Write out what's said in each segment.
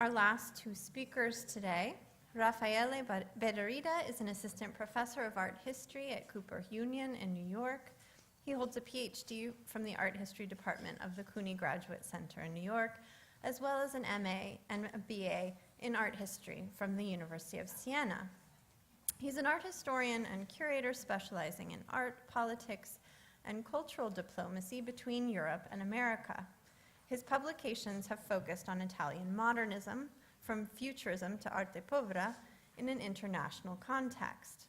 our last two speakers today. Raffaele Bederrida is an assistant professor of art history at Cooper Union in New York. He holds a PhD from the art history department of the CUNY Graduate Center in New York, as well as an MA and a BA in art history from the University of Siena. He's an art historian and curator specializing in art, politics, and cultural diplomacy between Europe and America. His publications have focused on Italian modernism, from futurism to arte povera, in an international context.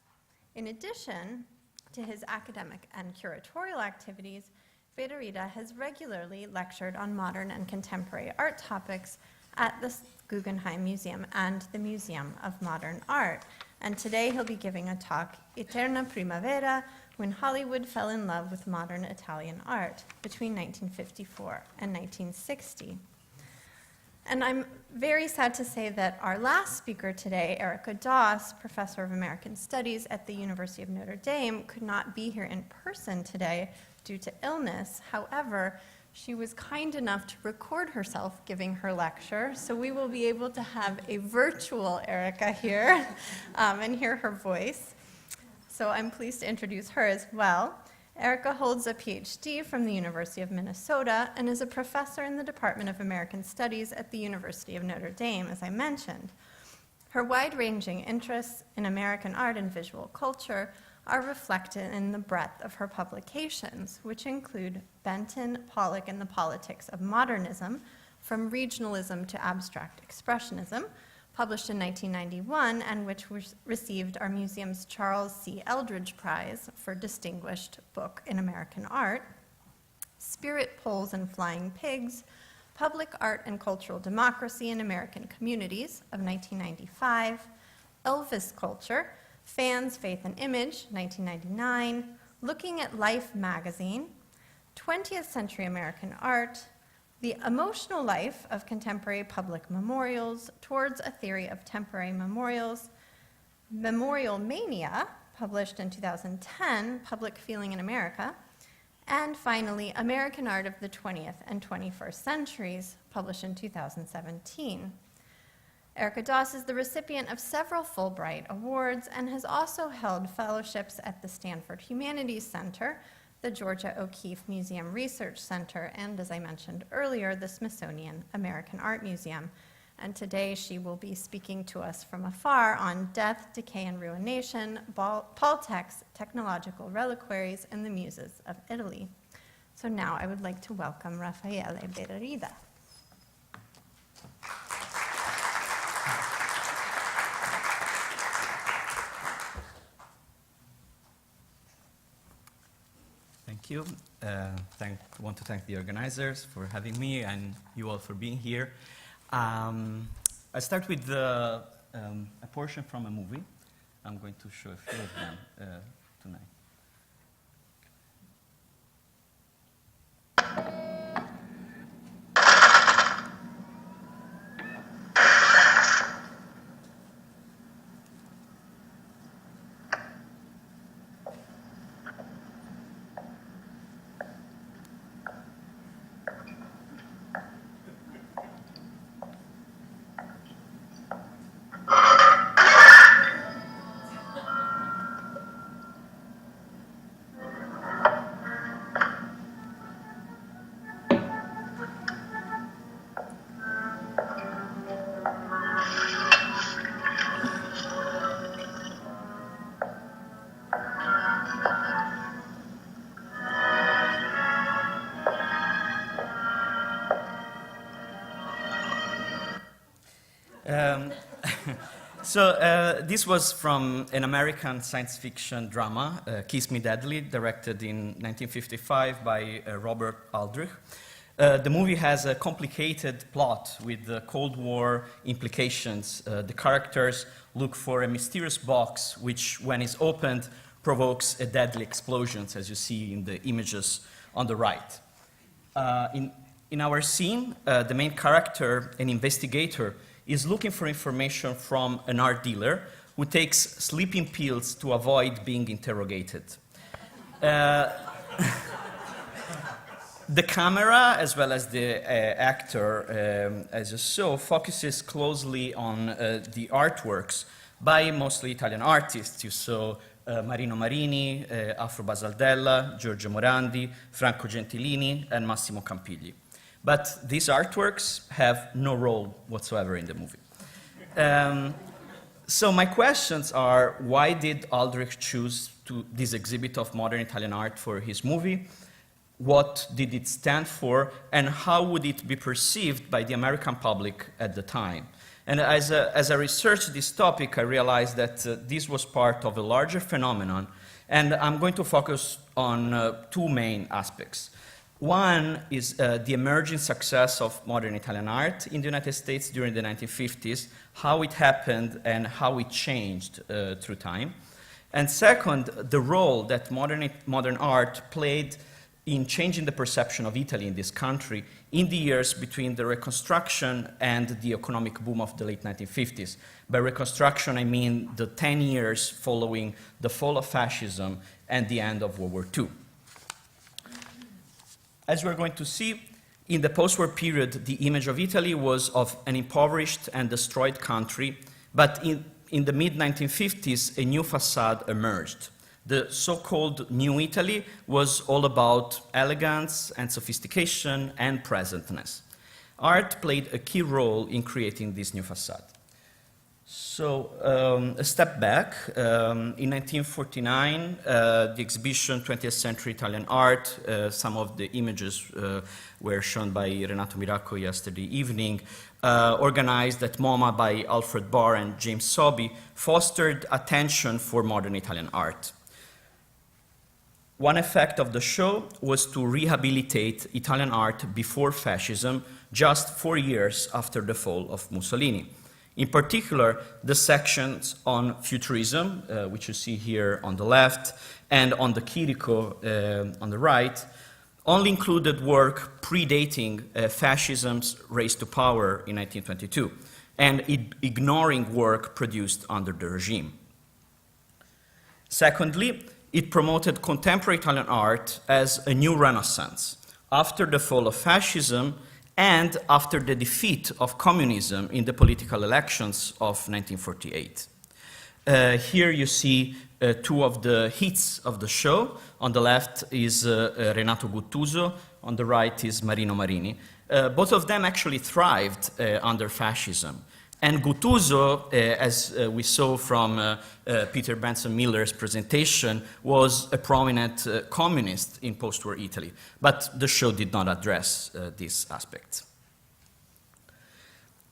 In addition to his academic and curatorial activities, Bederrida has regularly lectured on modern and contemporary art topics at the Guggenheim Museum and the Museum of Modern Art. And today he'll be giving a talk, Eterna Primavera, When Hollywood Fell in Love with Modern Italian Art, between 1954 and 1960. And I'm very sad to say that our last speaker today, Erica Doss, Professor of American Studies at the University of Notre Dame, could not be here in person today due to illness. However, she was kind enough to record herself giving her lecture, so we will be able to have a virtual Erica here and hear her voice. So I'm pleased to introduce her as well. Erica holds a PhD from the University of Minnesota and is a professor in the Department of American Studies at the University of Notre Dame, as I mentioned. Her wide-ranging interests in American art and visual culture are reflected in the breadth of her publications, which include Benton, Pollock, and the Politics of Modernism, From Regionalism to Abstract Expressionism, published in 1991, and which received our museum's Charles C. Eldridge Prize for Distinguished Book in American Art, Spirit Poles and Flying Pigs, Public Art and Cultural Democracy in American Communities of 1995, Elvis Culture, Fans, Faith and Image, 1999, Looking at Life magazine, 20th Century American Art, The Emotional Life of Contemporary Public Memorials, Towards a Theory of Temporary Memorials, Memorial Mania, published in 2010, Public Feeling in America, and finally, American Art of the 20th and 21st Centuries, published in 2017. Erica Doss is the recipient of several Fulbright Awards and has also held fellowships at the Stanford Humanities Center, the Georgia O'Keeffe Museum Research Center, and, as I mentioned earlier, the Smithsonian American Art Museum. And today she will be speaking to us from afar on Death, Decay, and Ruination, Paul Tec's Technological Reliquaries and the Muses of Italy. So now I would like to welcome Raffaele Bederrida. Thank you. I want to thank the organizers for having me and you all for being here. I start with a portion from a movie. I'm going to show a few of them tonight. This was from an American science fiction drama, Kiss Me Deadly, directed in 1955 by Robert Aldrich. The movie has a complicated plot with the Cold War implications. The characters look for a mysterious box which, when it's opened, provokes a deadly explosion, as you see in the images on the right. In our scene, the main character, an investigator, is looking for information from an art dealer who takes sleeping pills to avoid being interrogated. The camera, as well as the actor, as you saw, focuses closely on the artworks by mostly Italian artists. You saw Marino Marini, Afro Basaldella, Giorgio Morandi, Franco Gentilini, and Massimo Campigli. But these artworks have no role whatsoever in the movie. So my questions are, why did Aldrich choose this exhibit of modern Italian art for his movie? What did it stand for? And how would it be perceived by the American public at the time? And as I researched this topic, I realized that this was part of a larger phenomenon, and I'm going to focus on two main aspects. One is the emerging success of modern Italian art in the United States during the 1950s, how it happened and how it changed through time. And second, the role that modern art played in changing the perception of Italy in this country in the years between the Reconstruction and the economic boom of the late 1950s. By Reconstruction, I mean the 10 years following the fall of fascism and the end of World War II. As we're going to see, in the post-war period, the image of Italy was of an impoverished and destroyed country, but in the mid-1950s, a new facade emerged. The so-called New Italy was all about elegance and sophistication and presentness. Art played a key role in creating this new facade. So, a step back, in 1949, the exhibition 20th Century Italian Art, some of the images were shown by Renato Miracco yesterday evening, organized at MoMA by Alfred Barr and James Sobey, fostered attention for modern Italian art. One effect of the show was to rehabilitate Italian art before fascism, just 4 years after the fall of Mussolini. In particular, the sections on futurism, which you see here on the left, and on the Chirico on the right, only included work predating fascism's race to power in 1922, and ignoring work produced under the regime. Secondly, it promoted contemporary Italian art as a new renaissance after the fall of fascism and after the defeat of communism in the political elections of 1948. Here you see two of the hits of the show. On the left is Renato Guttuso, on the right is Marino Marini. Both of them actually thrived under fascism. And Guttuso, as we saw from Peter Benson Miller's presentation, was a prominent communist in post-war Italy. But the show did not address this aspect.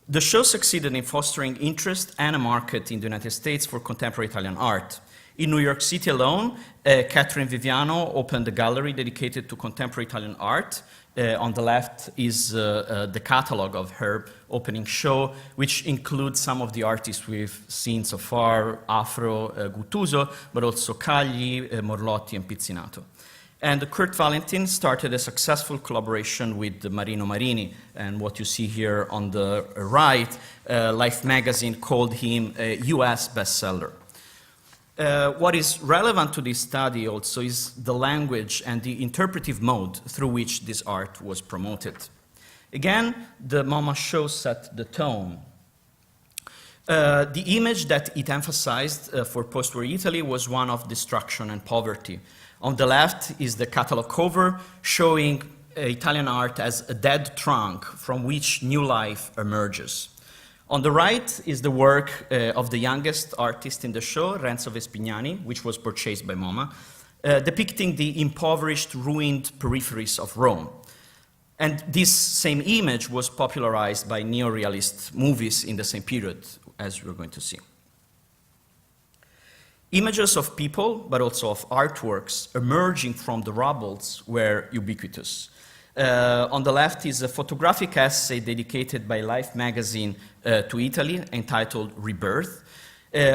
The show succeeded in fostering interest and a market in the United States for contemporary Italian art. In New York City alone, Catherine Viviano opened a gallery dedicated to contemporary Italian art. On the left is the catalog of her opening show, which includes some of the artists we've seen so far, Afro, Guttuso, but also Cagli, Morlotti, and Pizzinato. And Kurt Valentin started a successful collaboration with Marino Marini, and what you see here on the right, Life magazine called him a US bestseller. What is relevant to this study also is the language and the interpretive mode through which this art was promoted. Again, the MoMA show set the tone. The image that it emphasized for post-war Italy was one of destruction and poverty. On the left is the catalog cover showing Italian art as a dead trunk from which new life emerges. On the right is the work of the youngest artist in the show, Renzo Vespignani, which was purchased by MoMA, depicting the impoverished, ruined peripheries of Rome. And this same image was popularized by neorealist movies in the same period, as we're going to see. Images of people, but also of artworks, emerging from the rubbles were ubiquitous. On the left is a photographic essay dedicated by Life magazine to Italy, entitled Rebirth.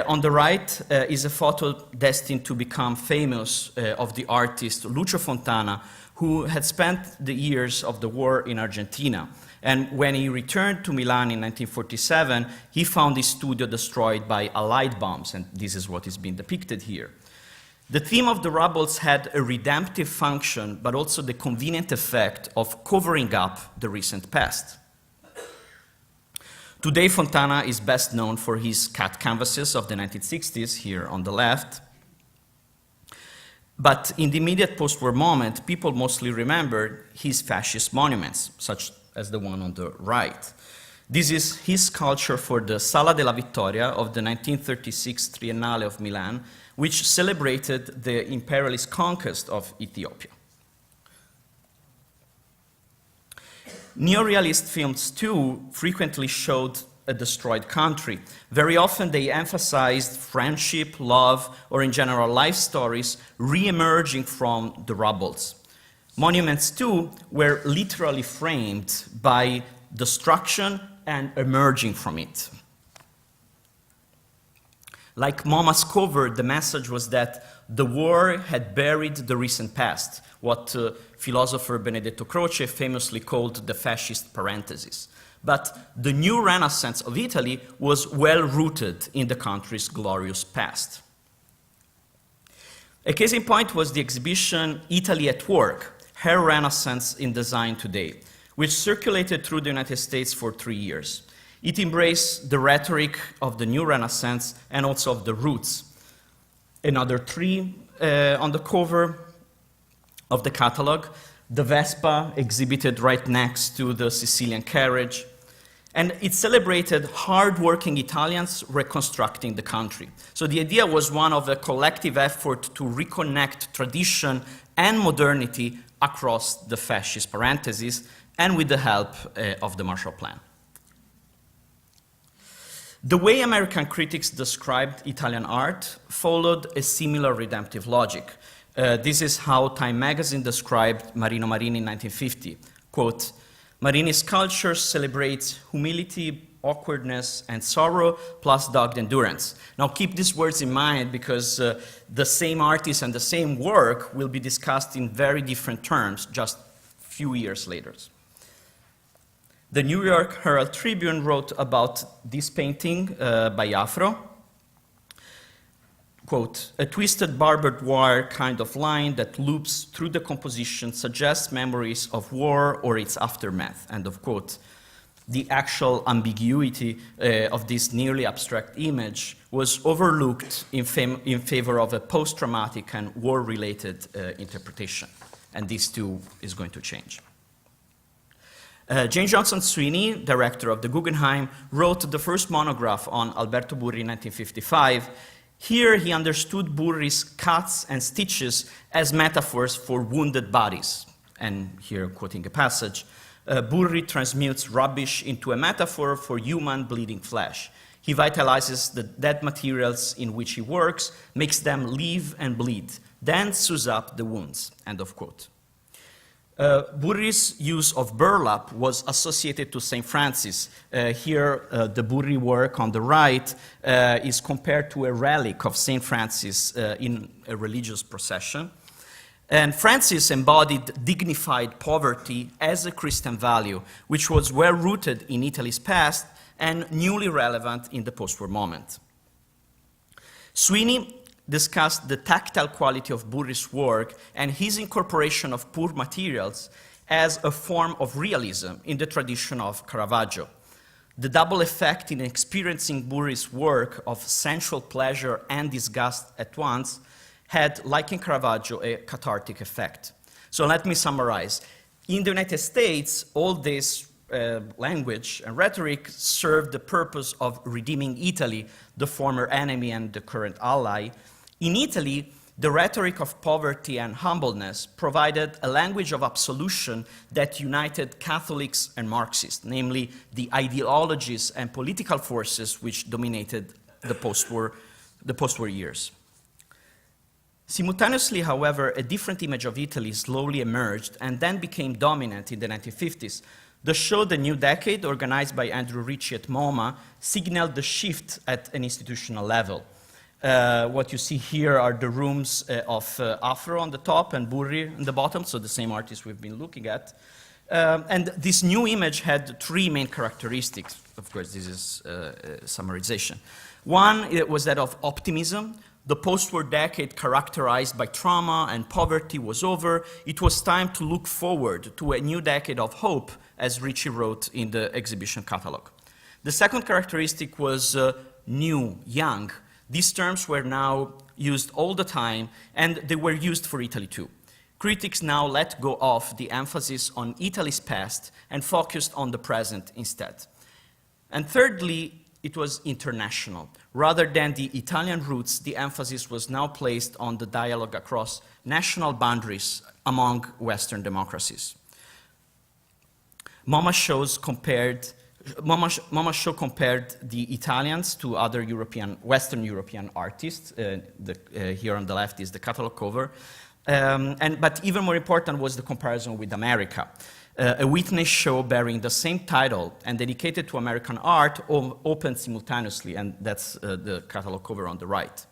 On the right is a photo destined to become famous of the artist Lucio Fontana, who had spent the years of the war in Argentina. And when he returned to Milan in 1947, he found his studio destroyed by Allied bombs, and this is what is being depicted here. The theme of the rubbles had a redemptive function, but also the convenient effect of covering up the recent past. Today, Fontana is best known for his cat canvases of the 1960s, here on the left. But in the immediate post-war moment, people mostly remember his fascist monuments, such as the one on the right. This is his sculpture for the Sala della Vittoria of the 1936 Triennale of Milan, which celebrated the imperialist conquest of Ethiopia. Neorealist films, too, frequently showed a destroyed country. Very often they emphasized friendship, love, or in general life stories re-emerging from the rubbles. Monuments, too, were literally framed by destruction and emerging from it. Like MoMA's cover, the message was that the war had buried the recent past, what philosopher Benedetto Croce famously called the fascist parenthesis. But the new Renaissance of Italy was well rooted in the country's glorious past. A case in point was the exhibition Italy at Work, Her Renaissance in Design Today, which circulated through the United States for 3 years. It embraced the rhetoric of the new Renaissance and also of the roots. Another tree on the cover of the catalog, the Vespa exhibited right next to the Sicilian carriage, and it celebrated hard-working Italians reconstructing the country. So the idea was one of a collective effort to reconnect tradition and modernity across the fascist parentheses, and with the help of the Marshall Plan. The way American critics described Italian art followed a similar redemptive logic. This is how Time magazine described Marino Marini in 1950. Quote, Marini's sculpture celebrates humility, awkwardness, and sorrow, plus dogged endurance. Now keep these words in mind because the same artist and the same work will be discussed in very different terms just a few years later. The New York Herald Tribune wrote about this painting by Afro. Quote, a twisted barbed wire kind of line that loops through the composition suggests memories of war or its aftermath, end of quote. The actual ambiguity of this nearly abstract image was overlooked in favor of a post-traumatic and war-related interpretation, and this too is going to change. James Johnson Sweeney, director of the Guggenheim, wrote the first monograph on Alberto Burri in 1955. Here he understood Burri's cuts and stitches as metaphors for wounded bodies. And here, quoting a passage, Burri transmutes rubbish into a metaphor for human bleeding flesh. He vitalizes the dead materials in which he works, makes them live and bleed, then sews up the wounds, end of quote. Burri's use of burlap was associated to St. Francis. Here, the Burri work on the right is compared to a relic of St. Francis in a religious procession. And Francis embodied dignified poverty as a Christian value, which was well rooted in Italy's past and newly relevant in the post-war moment. Sweeney discussed the tactile quality of Burri's work and his incorporation of poor materials as a form of realism in the tradition of Caravaggio. The double effect in experiencing Burri's work of sensual pleasure and disgust at once had, like in Caravaggio, a cathartic effect. So let me summarize. In the United States, all this language and rhetoric served the purpose of redeeming Italy, the former enemy and the current ally. In Italy, the rhetoric of poverty and humbleness provided a language of absolution that united Catholics and Marxists, namely the ideologies and political forces which dominated the post-war years. Simultaneously, however, a different image of Italy slowly emerged and then became dominant in the 1950s. The show The New Decade, organized by Andrew Ritchie at MoMA, signaled the shift at an institutional level. What you see here are the rooms of Afro on the top and Burri on the bottom, so the same artist we've been looking at. And this new image had three main characteristics. Of course, this is summarization. One was that of optimism. The post-war decade characterized by trauma and poverty was over. It was time to look forward to a new decade of hope, as Ricci wrote in the exhibition catalog. The second characteristic was new, young. These terms were now used all the time, and they were used for Italy too. Critics now let go of the emphasis on Italy's past and focused on the present instead. And thirdly, it was international. Rather than the Italian roots, the emphasis was now placed on the dialogue across national boundaries among Western democracies. MoMA show compared the Italians to other Western European artists. Here on the left is the catalog cover. But even more important was the comparison with America. A witness show bearing the same title and dedicated to American art opened simultaneously, and that's the catalog cover on the right.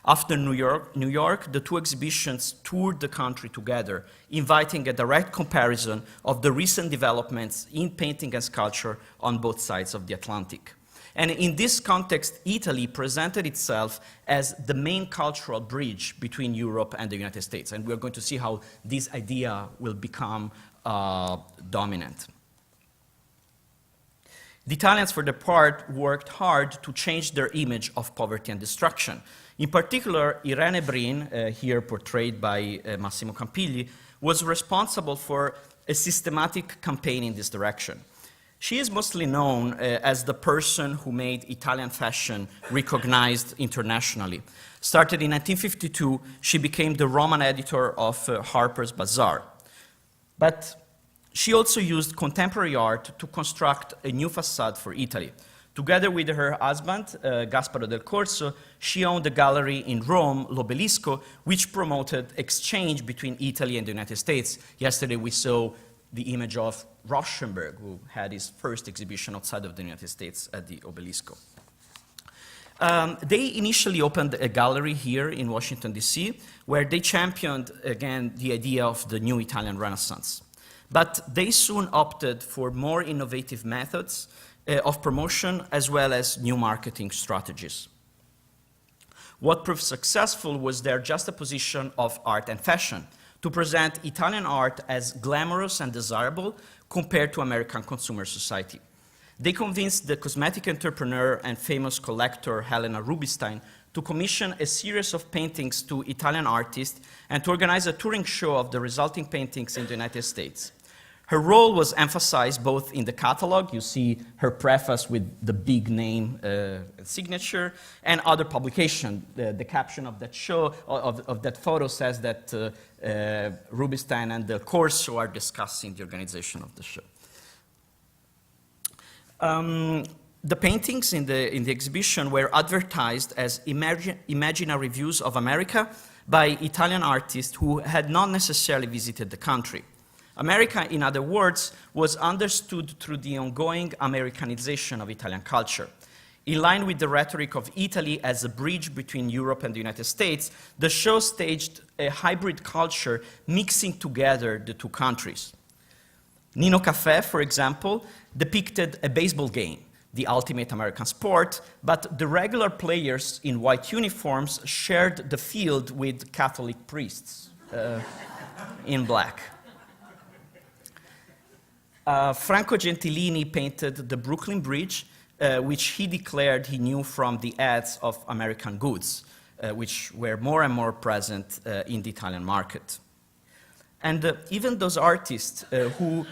After New York, the two exhibitions toured the country together, inviting a direct comparison of the recent developments in painting and sculpture on both sides of the Atlantic. And in this context, Italy presented itself as the main cultural bridge between Europe and the United States. And we're going to see how this idea will become dominant. The Italians, for their part, worked hard to change their image of poverty and destruction. In particular, Irene Brin, here portrayed by Massimo Campigli, was responsible for a systematic campaign in this direction. She is mostly known as the person who made Italian fashion recognized internationally. Started in 1952, she became the Roman editor of Harper's Bazaar. But she also used contemporary art to construct a new facade for Italy. Together with her husband, Gasparo del Corso, she owned a gallery in Rome, L'Obelisco, which promoted exchange between Italy and the United States. Yesterday we saw the image of Rauschenberg, who had his first exhibition outside of the United States at the Obelisco. They initially opened a gallery here in Washington, D.C., where they championed, again, the idea of the new Italian Renaissance. But they soon opted for more innovative methods of promotion as well as new marketing strategies. What proved successful was their juxtaposition of art and fashion, to present Italian art as glamorous and desirable compared to American consumer society. They convinced the cosmetic entrepreneur and famous collector Helena Rubinstein to commission a series of paintings to Italian artists and to organize a touring show of the resulting paintings in the United States. Her role was emphasized both in the catalog, you see her preface with the big name signature, and other publication. The caption of that show, of that photo says that Rubinstein and Del Corso are discussing the organization of the show. The paintings in the exhibition were advertised as imaginary views of America by Italian artists who had not necessarily visited the country. America, in other words, was understood through the ongoing Americanization of Italian culture. In line with the rhetoric of Italy as a bridge between Europe and the United States, the show staged a hybrid culture mixing together the two countries. Nino Café, for example, depicted a baseball game, the ultimate American sport, but the regular players in white uniforms shared the field with Catholic priests in black. Franco Gentilini painted the Brooklyn Bridge, which he declared he knew from the ads of American goods, which were more and more present in the Italian market. And even those artists who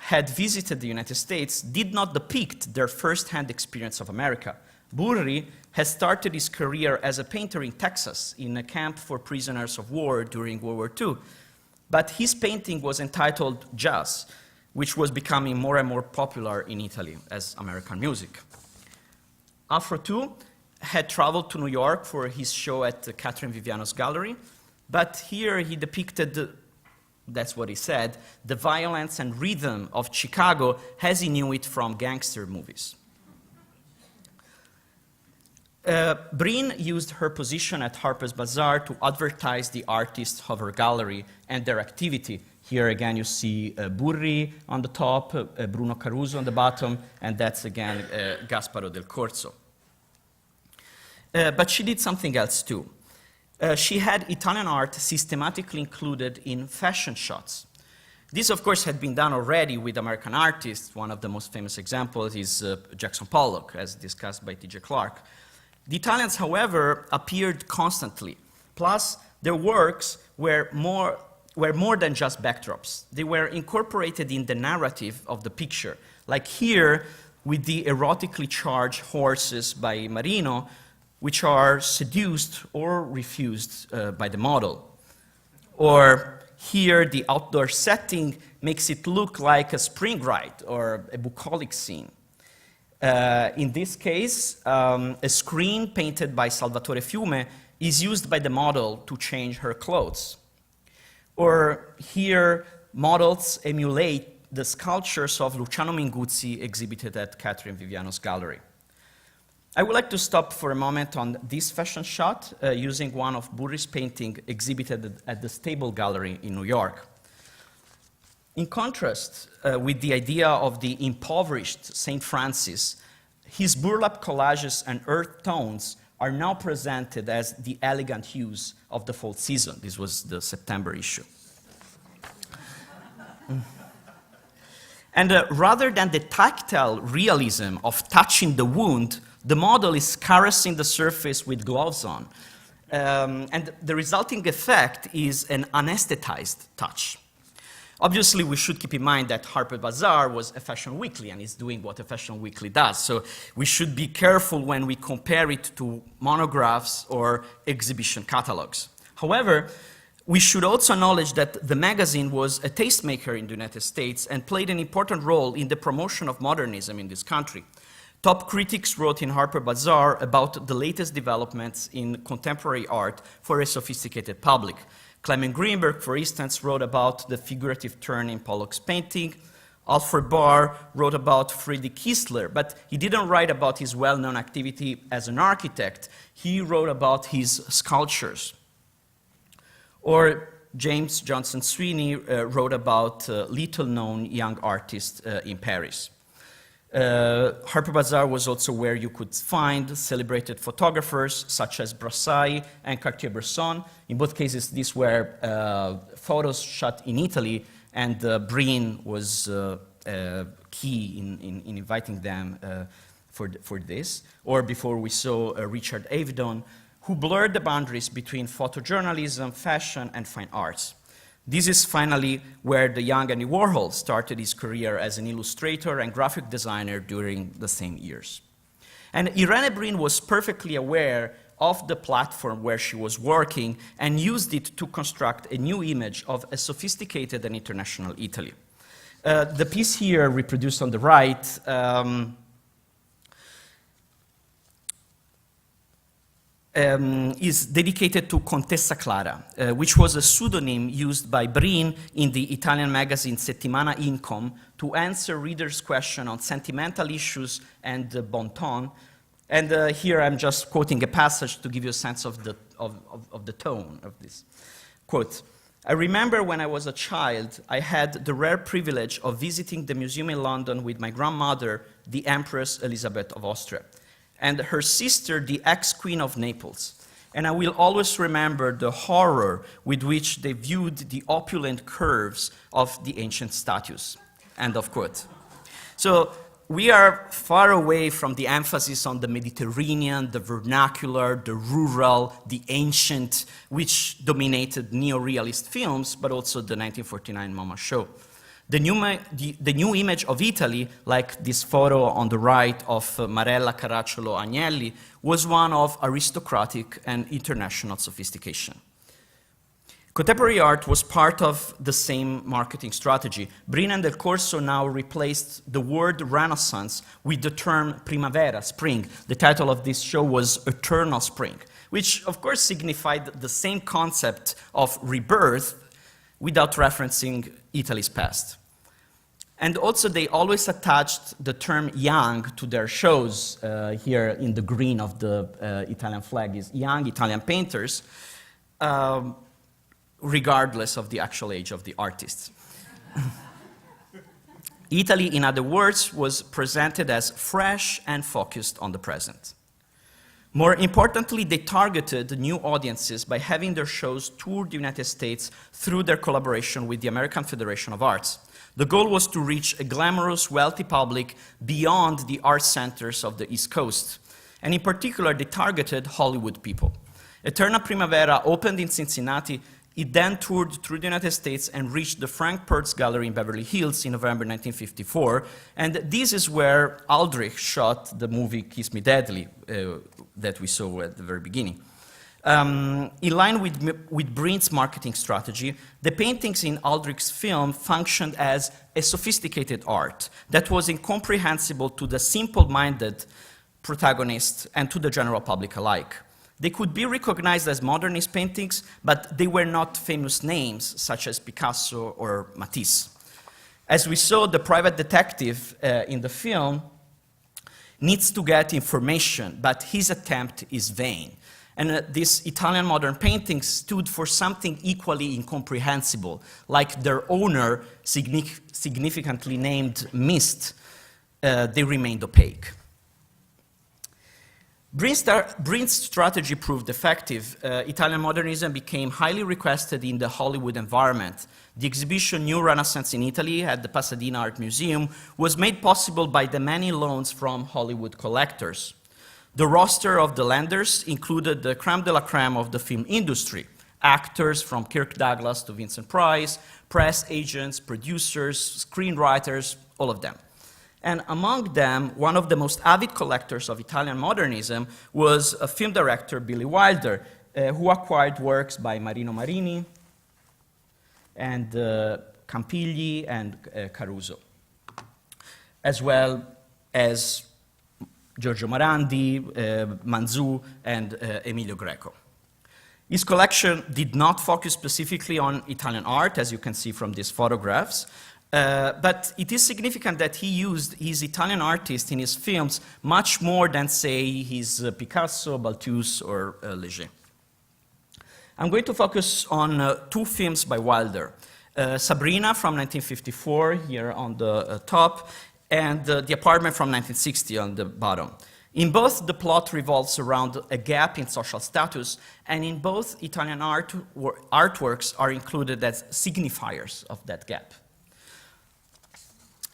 had visited the United States did not depict their first-hand experience of America. Burri has started his career as a painter in Texas in a camp for prisoners of war during World War II. But his painting was entitled Jazz, which was becoming more and more popular in Italy as American music. Afro, too, had traveled to New York for his show at Catherine Viviano's gallery, but here he depicted, that's what he said, the violence and rhythm of Chicago as he knew it from gangster movies. Brin used her position at Harper's Bazaar to advertise the artists of her gallery and their activity. Here again you see Burri on the top, Bruno Caruso on the bottom, and that's again Gasparo del Corso. But she did something else too. she had Italian art systematically included in fashion shots. This, of course, had been done already with American artists. One of the most famous examples is Jackson Pollock, as discussed by T.J. Clark. The Italians, however, appeared constantly. Plus, their works were more than just backdrops. They were incorporated in the narrative of the picture, like here with the erotically charged horses by Marino, which are seduced or refused by the model. Or here, the outdoor setting makes it look like a spring ride or a bucolic scene. In this case, a screen painted by Salvatore Fiume is used by the model to change her clothes. Or here, models emulate the sculptures of Luciano Minguzzi exhibited at Catherine Viviano's gallery. I would like to stop for a moment on this fashion shot using one of Burri's painting exhibited at the Stable Gallery in New York. In contrast with the idea of the impoverished St. Francis, his burlap collages and earth tones are now presented as the elegant hues of the fall season. This was the September issue. And rather than the tactile realism of touching the wound, the model is caressing the surface with gloves on. And the resulting effect is an anesthetized touch. Obviously, we should keep in mind that Harper's Bazaar was a fashion weekly and is doing what a fashion weekly does. So we should be careful when we compare it to monographs or exhibition catalogs. However, we should also acknowledge that the magazine was a tastemaker in the United States and played an important role in the promotion of modernism in this country. Top critics wrote in Harper's Bazaar about the latest developments in contemporary art for a sophisticated public. Clement Greenberg, for instance, wrote about the figurative turn in Pollock's painting. Alfred Barr wrote about Friedrich Kistler, but he didn't write about his well-known activity as an architect. He wrote about his sculptures. Or James Johnson Sweeney wrote about little-known young artists in Paris. Harper's Bazaar was also where you could find celebrated photographers such as Brassai and Cartier-Bresson. In both cases, these were photos shot in Italy, and Breen was key in inviting them for this. Or before we saw Richard Avedon, who blurred the boundaries between photojournalism, fashion, and fine arts. This is finally where the young Andy Warhol started his career as an illustrator and graphic designer during the same years. And Irene Breen was perfectly aware of the platform where she was working and used it to construct a new image of a sophisticated and international Italy. The piece here, reproduced on the right, is dedicated to Contessa Clara, which was a pseudonym used by Breen in the Italian magazine Settimana Income to answer readers' questions on sentimental issues and bon ton. And here I'm just quoting a passage to give you a sense of the tone of this. Quote, "I remember when I was a child, I had the rare privilege of visiting the museum in London with my grandmother, the Empress Elizabeth of Austria, and her sister, the ex-Queen of Naples. And I will always remember the horror with which they viewed the opulent curves of the ancient statues." End of quote. So we are far away from the emphasis on the Mediterranean, the vernacular, the rural, the ancient, which dominated neo-realist films, but also the 1949 MoMA show. The new image of Italy, like this photo on the right of Marella Caracciolo Agnelli, was one of aristocratic and international sophistication. Contemporary art was part of the same marketing strategy. Breen and Del Corso now replaced the word Renaissance with the term Primavera, spring. The title of this show was Eternal Spring, which of course signified the same concept of rebirth without referencing Italy's past. And also they always attached the term young to their shows. Here in the green of the Italian flag is young Italian painters, regardless of the actual age of the artists. Italy, in other words, was presented as fresh and focused on the present. More importantly, they targeted new audiences by having their shows tour the United States through their collaboration with the American Federation of Arts. The goal was to reach a glamorous, wealthy public beyond the art centers of the East Coast. And in particular, they targeted Hollywood people. Eterna Primavera opened in Cincinnati. It then toured through the United States and reached the Frank Pertz Gallery in Beverly Hills in November 1954. And this is where Aldrich shot the movie Kiss Me Deadly that we saw at the very beginning. In line with Breen's marketing strategy, the paintings in Aldrich's film functioned as a sophisticated art that was incomprehensible to the simple-minded protagonist and to the general public alike. They could be recognized as modernist paintings, but they were not famous names, such as Picasso or Matisse. As we saw, the private detective in the film needs to get information, but his attempt is vain. And these Italian modern paintings stood for something equally incomprehensible, like their owner, significantly named Mist. They remained opaque. Breen's strategy proved effective. Italian modernism became highly requested in the Hollywood environment. The exhibition New Renaissance in Italy at the Pasadena Art Museum was made possible by the many loans from Hollywood collectors. The roster of the lenders included the crème de la crème of the film industry, actors from Kirk Douglas to Vincent Price, press agents, producers, screenwriters, all of them. And among them, one of the most avid collectors of Italian modernism was a film director, Billy Wilder, who acquired works by Marino Marini and Campigli and Caruso, as well as Giorgio Morandi, Manzù, and Emilio Greco. His collection did not focus specifically on Italian art, as you can see from these photographs, but it is significant that he used his Italian artists in his films much more than, say, his Picasso, Balthus, or Léger. I'm going to focus on two films by Wilder, Sabrina from 1954, here on the top, and The Apartment from 1960 on the bottom. In both, the plot revolves around a gap in social status, and in both, Italian artworks are included as signifiers of that gap.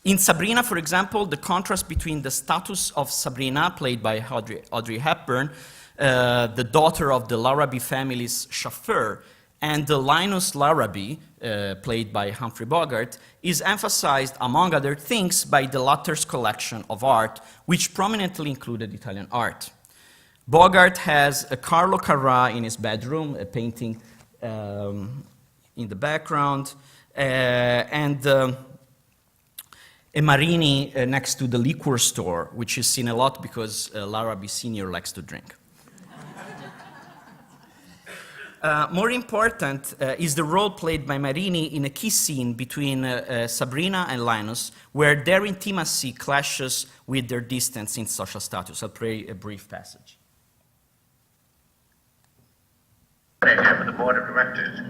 In Sabrina, for example, the contrast between the status of Sabrina, played by Audrey Hepburn, the daughter of the Larrabee family's chauffeur, and the Linus Larrabee, played by Humphrey Bogart, is emphasized, among other things, by the latter's collection of art, which prominently included Italian art. Bogart has a Carlo Carrà in his bedroom, a painting in the background, and a Marini next to the liquor store, which is seen a lot because Larrabee Sr. likes to drink. More important is the role played by Marini in a key scene between Sabrina and Linus, where their intimacy clashes with their distance in social status. I'll play a brief passage. For the board of directors,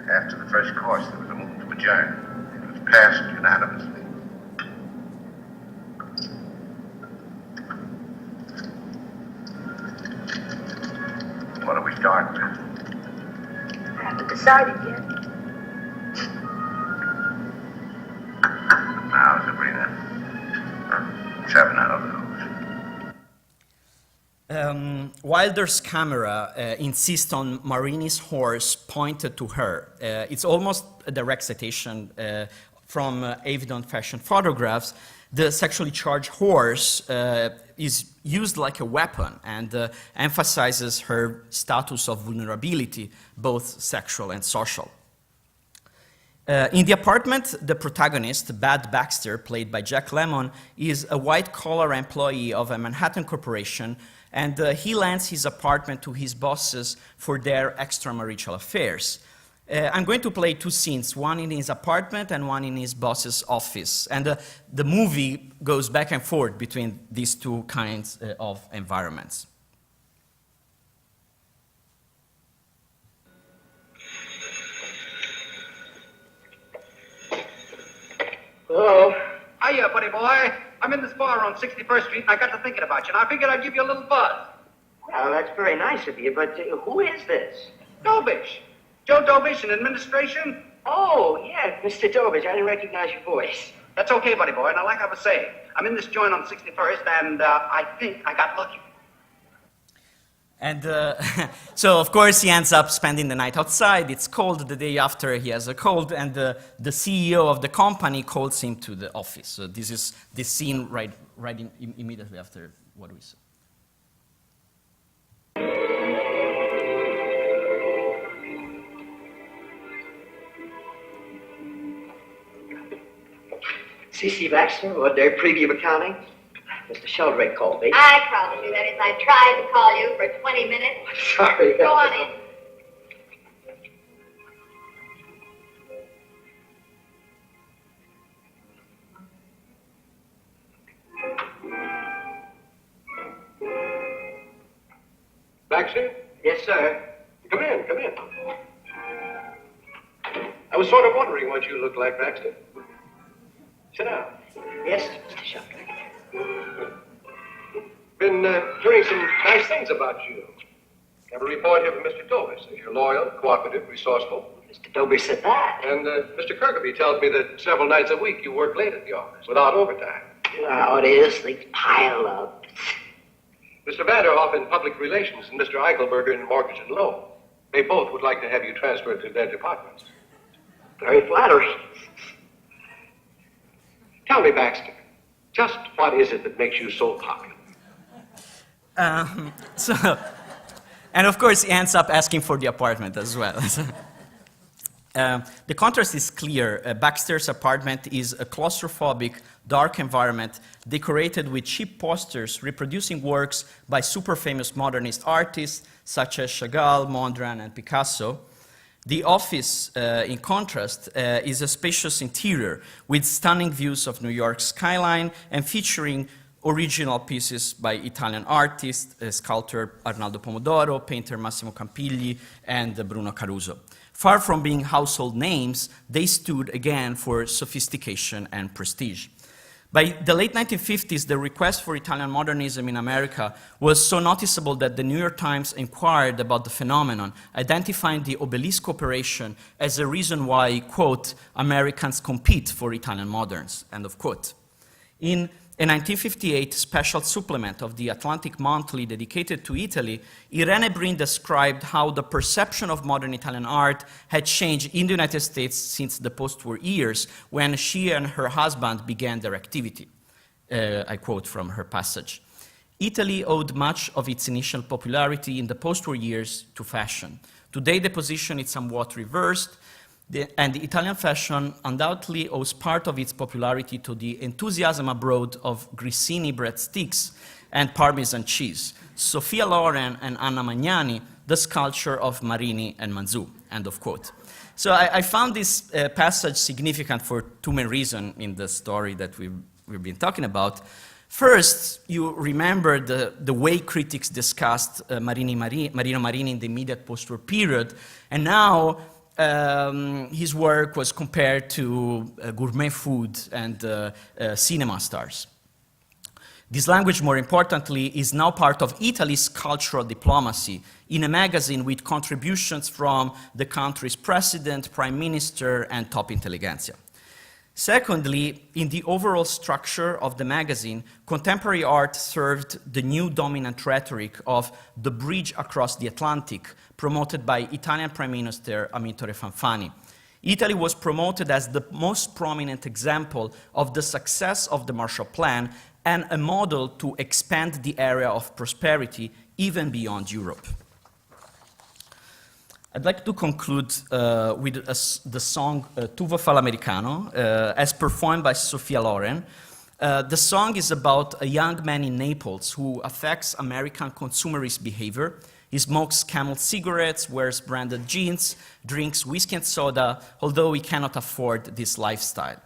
after the first course, there was a move to adjourn. It was passed unanimously. What do we start with? I haven't decided yet. Now, Sabrina, 7 out of those. Wilder's camera insists on Marini's horse pointed to her. It's almost a direct citation from Avedon fashion photographs. The sexually charged horse is used like a weapon and emphasizes her status of vulnerability, both sexual and social. In The Apartment, the protagonist, Bud Baxter, played by Jack Lemmon, is a white-collar employee of a Manhattan corporation, and he lends his apartment to his bosses for their extramarital affairs. I'm going to play two scenes, one in his apartment and one in his boss's office. And the movie goes back and forth between these two kinds of environments. Hello? Hiya, buddy boy. I'm in this bar on 61st Street, and I got to thinking about you, and I figured I'd give you a little buzz. Well, that's very nice of you, but who is this? Dobish. Joe Dobish in administration? Oh, yeah, Mr. Dobish. I didn't recognize your voice. That's okay, buddy boy. Now, like I was saying, I'm in this joint on 61st, and I think I got lucky. And so, of course, he ends up spending the night outside. It's cold the day after he has a cold, and the CEO of the company calls him to the office. So this is this scene right immediately after what we saw. C.C. Baxter, Ordinary Preview of Accounting. Mr. Sheldrake called me. I promise you, that is, I tried to call you for 20 minutes. Sorry. Go on in. Baxter? Yes, sir. Come in, come in. I was sort of wondering what you look like, Baxter. Sit down. Yes, Mr. Sheldrake. Been hearing some nice things about you. Have a report here from Mr. Dobish. You're loyal, cooperative, resourceful. Mr. Dobish said that. And Mr. Kirkby tells me that several nights a week you work late at the office without overtime. Oh, it is. Things pile up. Mr. Vanderhoff in public relations and Mr. Eichelberger in mortgage and loan. They both would like to have you transferred to their departments. Very flattering. Tell me, Baxter, just what is it that makes you so popular? And of course, he ends up asking for the apartment as well. The contrast is clear. Baxter's apartment is a claustrophobic, dark environment decorated with cheap posters reproducing works by super famous modernist artists such as Chagall, Mondrian, and Picasso. The office, in contrast, is a spacious interior with stunning views of New York's skyline and featuring original pieces by Italian artists, sculptor Arnaldo Pomodoro, painter Massimo Campigli, and Bruno Caruso. Far from being household names, they stood again for sophistication and prestige. By the late 1950s, the request for Italian modernism in America was so noticeable that the New York Times inquired about the phenomenon, identifying the Obelisk operation as a reason why, quote, Americans compete for Italian moderns, end of quote. In a 1958 special supplement of the Atlantic Monthly dedicated to Italy, Irene Brin described how the perception of modern Italian art had changed in the United States since the post-war years when she and her husband began their activity. I quote from her passage. Italy owed much of its initial popularity in the post-war years to fashion. Today the position is somewhat reversed, and the Italian fashion undoubtedly owes part of its popularity to the enthusiasm abroad of grissini breadsticks and Parmesan cheese, Sofia Loren and Anna Magnani, the sculpture of Marini and Manzù, end of quote. So I found this passage significant for two main reasons in the story that we've been talking about. First, you remember the way critics discussed Marino Marini in the immediate post-war period, and now his work was compared to gourmet food and cinema stars. This language, more importantly, is now part of Italy's cultural diplomacy in a magazine with contributions from the country's president, prime minister, and top intelligentsia. Secondly, in the overall structure of the magazine, contemporary art served the new dominant rhetoric of the bridge across the Atlantic, promoted by Italian Prime Minister Amintore Fanfani. Italy was promoted as the most prominent example of the success of the Marshall Plan and a model to expand the area of prosperity even beyond Europe. I'd like to conclude with the song Tuvo fa l'americano, as performed by Sofia Loren. The song is about a young man in Naples who affects American consumerist behavior. He smokes Camel cigarettes, wears branded jeans, drinks whiskey and soda, although he cannot afford this lifestyle.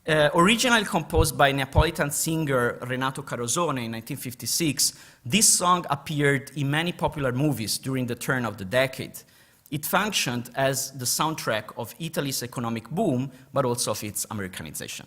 Originally composed by Neapolitan singer Renato Carosone in 1956, this song appeared in many popular movies during the turn of the decade. It functioned as the soundtrack of Italy's economic boom, but also of its Americanization.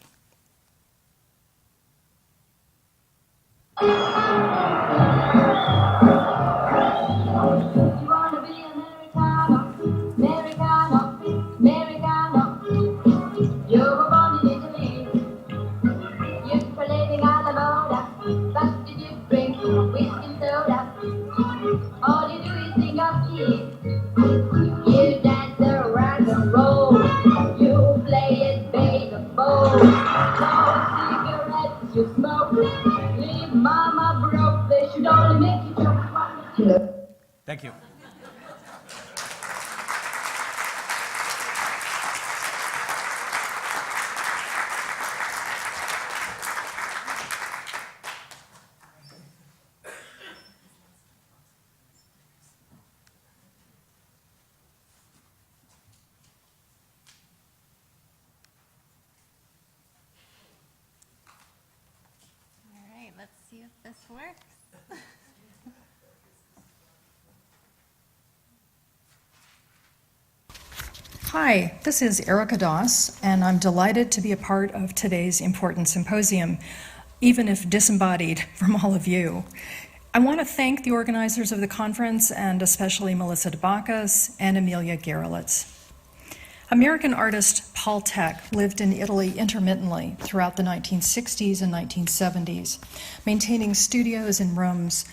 Thank you. All right, let's see if this works. Hi, this is Erica Doss, and I'm delighted to be a part of today's important symposium, even if disembodied from all of you. I want to thank the organizers of the conference, and especially Melissa DeBacchus and Amelia Gerolitz. American artist Paul Tec lived in Italy intermittently throughout the 1960s and 1970s, maintaining studios in Rome's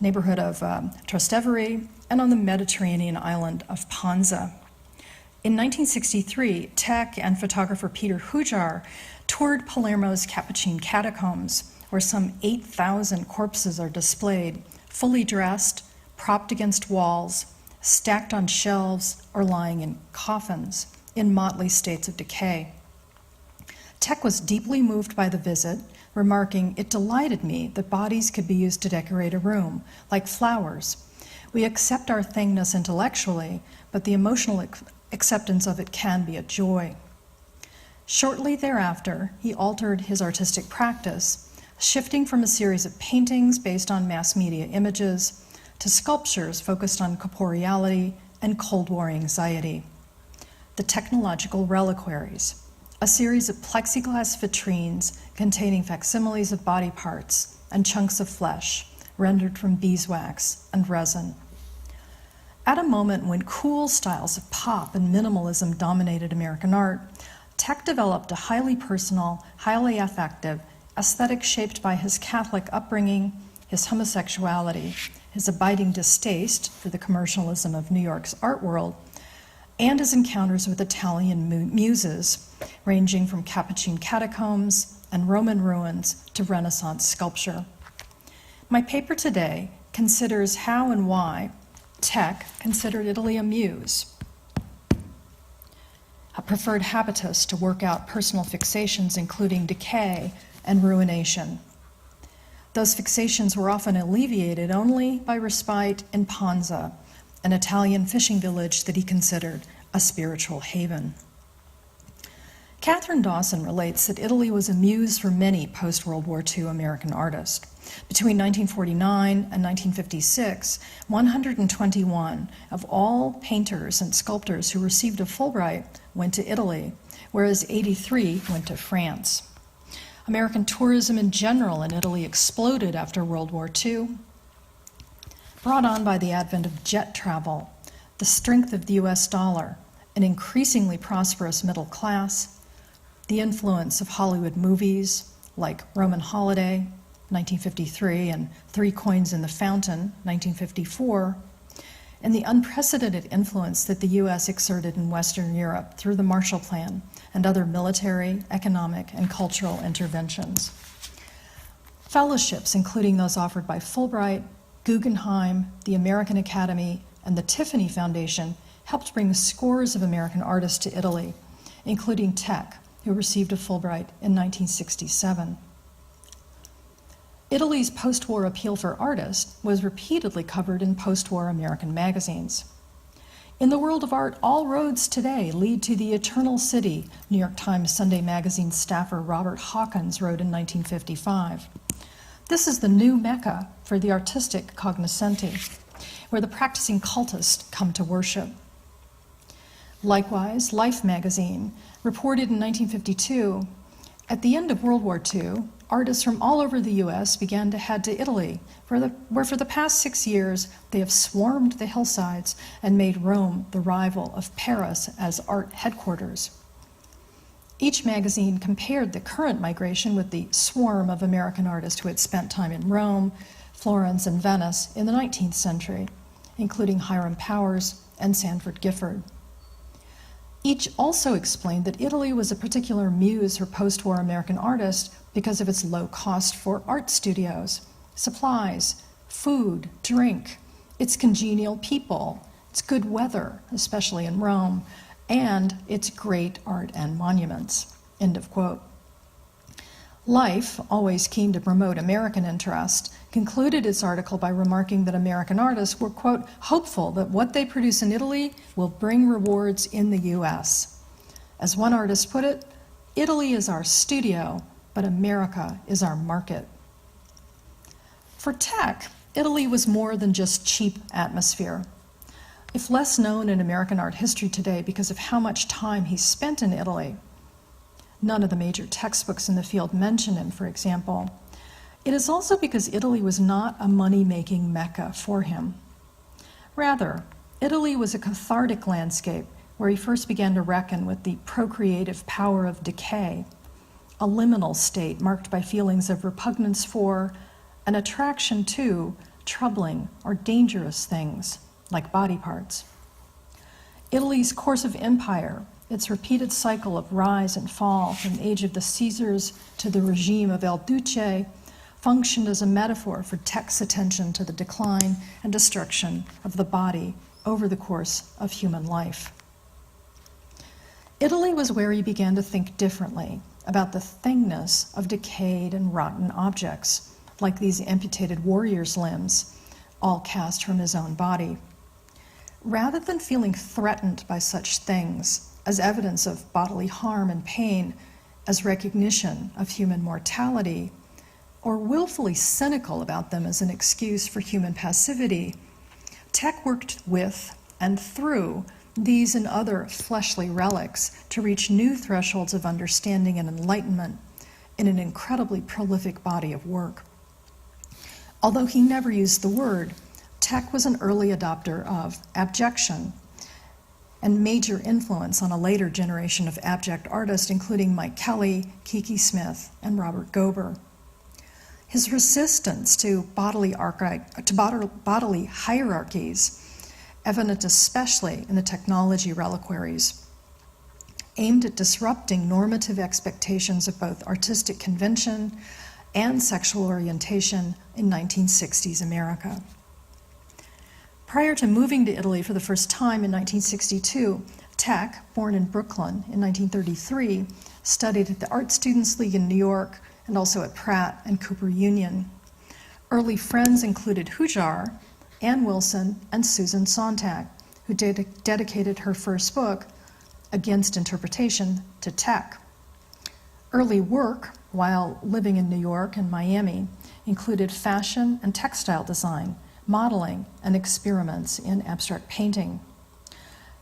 neighborhood of Trastevere and on the Mediterranean island of Ponza. In 1963, Tec and photographer Peter Hujar toured Palermo's Capuchin catacombs, where some 8,000 corpses are displayed, fully dressed, propped against walls, stacked on shelves, or lying in coffins in motley states of decay. Tec was deeply moved by the visit, remarking, "It delighted me that bodies could be used to decorate a room, like flowers. We accept our thingness intellectually, but the emotional acceptance of it can be a joy." Shortly thereafter, he altered his artistic practice, shifting from a series of paintings based on mass media images to sculptures focused on corporeality and Cold War anxiety. The Technological Reliquaries, a series of plexiglass vitrines containing facsimiles of body parts and chunks of flesh rendered from beeswax and resin. At a moment when cool styles of pop and minimalism dominated American art, Tec developed a highly personal, highly affective aesthetic shaped by his Catholic upbringing, his homosexuality, his abiding distaste for the commercialism of New York's art world, and his encounters with Italian muses, ranging from Capuchin catacombs and Roman ruins to Renaissance sculpture. My paper today considers how and why Tec considered Italy a muse, a preferred habitus to work out personal fixations including decay and ruination. Those fixations were often alleviated only by respite in Ponza, an Italian fishing village that he considered a spiritual haven. Catherine Dawson relates that Italy was a muse for many post-World War II American artists. Between 1949 and 1956, 121 of all painters and sculptors who received a Fulbright went to Italy, whereas 83 went to France. American tourism in general in Italy exploded after World War II, brought on by the advent of jet travel, the strength of the US dollar, an increasingly prosperous middle class, the influence of Hollywood movies like Roman Holiday, 1953, and Three Coins in the Fountain, 1954, and the unprecedented influence that the US exerted in Western Europe through the Marshall Plan and other military, economic, and cultural interventions. Fellowships, including those offered by Fulbright, Guggenheim, the American Academy, and the Tiffany Foundation, helped bring scores of American artists to Italy, including Tec, who received a Fulbright in 1967. Italy's post-war appeal for artists was repeatedly covered in post-war American magazines. In the world of art, all roads today lead to the Eternal City, New York Times Sunday Magazine staffer Robert Hawkins wrote in 1955. This is the new Mecca for the artistic cognoscenti, where the practicing cultists come to worship. Likewise, Life magazine reported in 1952, at the end of World War II, artists from all over the US began to head to Italy, where for the past 6 years they have swarmed the hillsides and made Rome the rival of Paris as art headquarters. Each magazine compared the current migration with the swarm of American artists who had spent time in Rome, Florence, and Venice in the 19th century, including Hiram Powers and Sanford Gifford. Each also explained that Italy was a particular muse for post-war American artists because of its low cost for art studios, supplies, food, drink, its congenial people, its good weather, especially in Rome, and its great art and monuments." End of quote. Life, always keen to promote American interest, concluded its article by remarking that American artists were, quote, "hopeful that what they produce in Italy will bring rewards in the U.S. As one artist put it, "Italy is our studio, but America is our market." For Tec, Italy was more than just cheap atmosphere. If less known in American art history today because of how much time he spent in Italy, none of the major textbooks in the field mention him, for example, it is also because Italy was not a money-making mecca for him. Rather, Italy was a cathartic landscape where he first began to reckon with the procreative power of decay, a liminal state marked by feelings of repugnance for, an attraction to, troubling or dangerous things, like body parts. Italy's course of empire, its repeated cycle of rise and fall from the age of the Caesars to the regime of El Duce, functioned as a metaphor for Tec's attention to the decline and destruction of the body over the course of human life. Italy was where he began to think differently about the thingness of decayed and rotten objects, like these amputated warriors' limbs, all cast from his own body. Rather than feeling threatened by such things as evidence of bodily harm and pain, as recognition of human mortality, or willfully cynical about them as an excuse for human passivity, Tec worked with and through these and other fleshly relics to reach new thresholds of understanding and enlightenment in an incredibly prolific body of work. Although he never used the word, Tec was an early adopter of abjection and major influence on a later generation of abject artists, including Mike Kelly, Kiki Smith, and Robert Gober. His resistance to bodily hierarchies, evident especially in the Technological Reliquaries, aimed at disrupting normative expectations of both artistic convention and sexual orientation in 1960s America. Prior to moving to Italy for the first time in 1962, Tec, born in Brooklyn in 1933, studied at the Art Students League in New York and also at Pratt and Cooper Union. Early friends included Hujar, Ann Wilson, and Susan Sontag, who dedicated her first book, Against Interpretation, to Tec. Early work, while living in New York and Miami, included fashion and textile design, modeling, and experiments in abstract painting.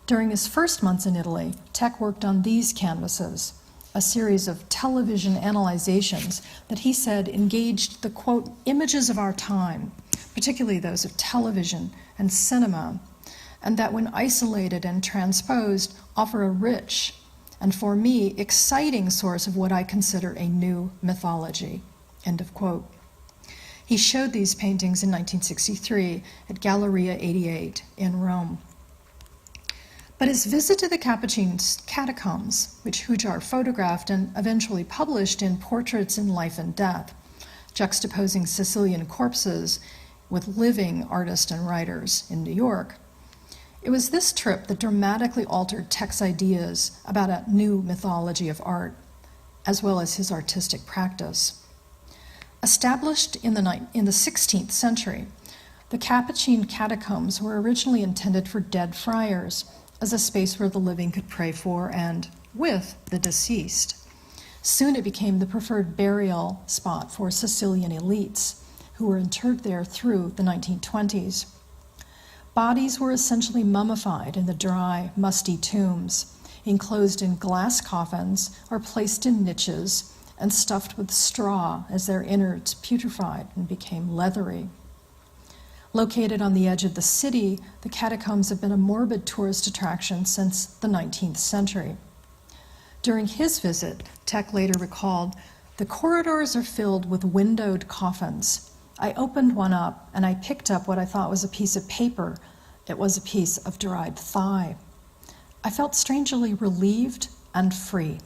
During his first months in Italy, Tec worked on these canvases, a series of television analyzations that he said engaged the, quote, images of our time, particularly those of television and cinema, and that when isolated and transposed, offer a rich and, for me, exciting source of what I consider a new mythology, end of quote. He showed these paintings in 1963 at Galleria 88 in Rome. But his visit to the Capuchin catacombs, which Hujar photographed and eventually published in Portraits in Life and Death, juxtaposing Sicilian corpses with living artists and writers in New York, it was this trip that dramatically altered Tec's ideas about a new mythology of art, as well as his artistic practice. Established in the 16th century, the Capuchin catacombs were originally intended for dead friars, as a space where the living could pray for and with the deceased. Soon it became the preferred burial spot for Sicilian elites, who were interred there through the 1920s. Bodies were essentially mummified in the dry, musty tombs, enclosed in glass coffins or placed in niches and stuffed with straw as their innards putrefied and became leathery. Located on the edge of the city, the catacombs have been a morbid tourist attraction since the 19th century. During his visit, Tec later recalled, "The corridors are filled with windowed coffins. I opened one up and I picked up what I thought was a piece of paper. It was a piece of dried thigh. I felt strangely relieved and free."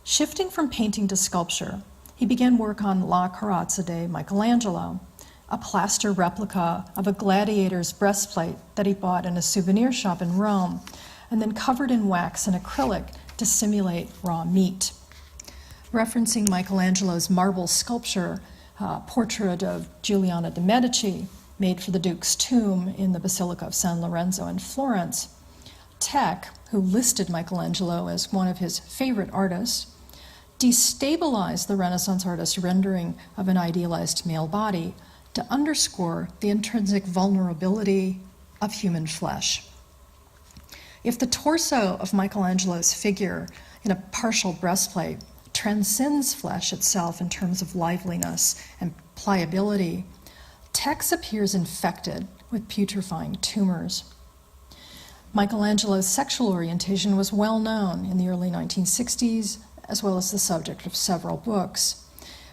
Shifting from painting to sculpture, he began work on La Carrozza de Michelangelo, a plaster replica of a gladiator's breastplate that he bought in a souvenir shop in Rome, and then covered in wax and acrylic to simulate raw meat. Referencing Michelangelo's marble sculpture, portrait of Giuliana de' Medici, made for the Duke's tomb in the Basilica of San Lorenzo in Florence, Tec, who listed Michelangelo as one of his favorite artists, destabilized the Renaissance artist's rendering of an idealized male body to underscore the intrinsic vulnerability of human flesh. If the torso of Michelangelo's figure in a partial breastplate transcends flesh itself in terms of liveliness and pliability, Tec's appears infected with putrefying tumors. Michelangelo's sexual orientation was well known in the early 1960s, as well as the subject of several books.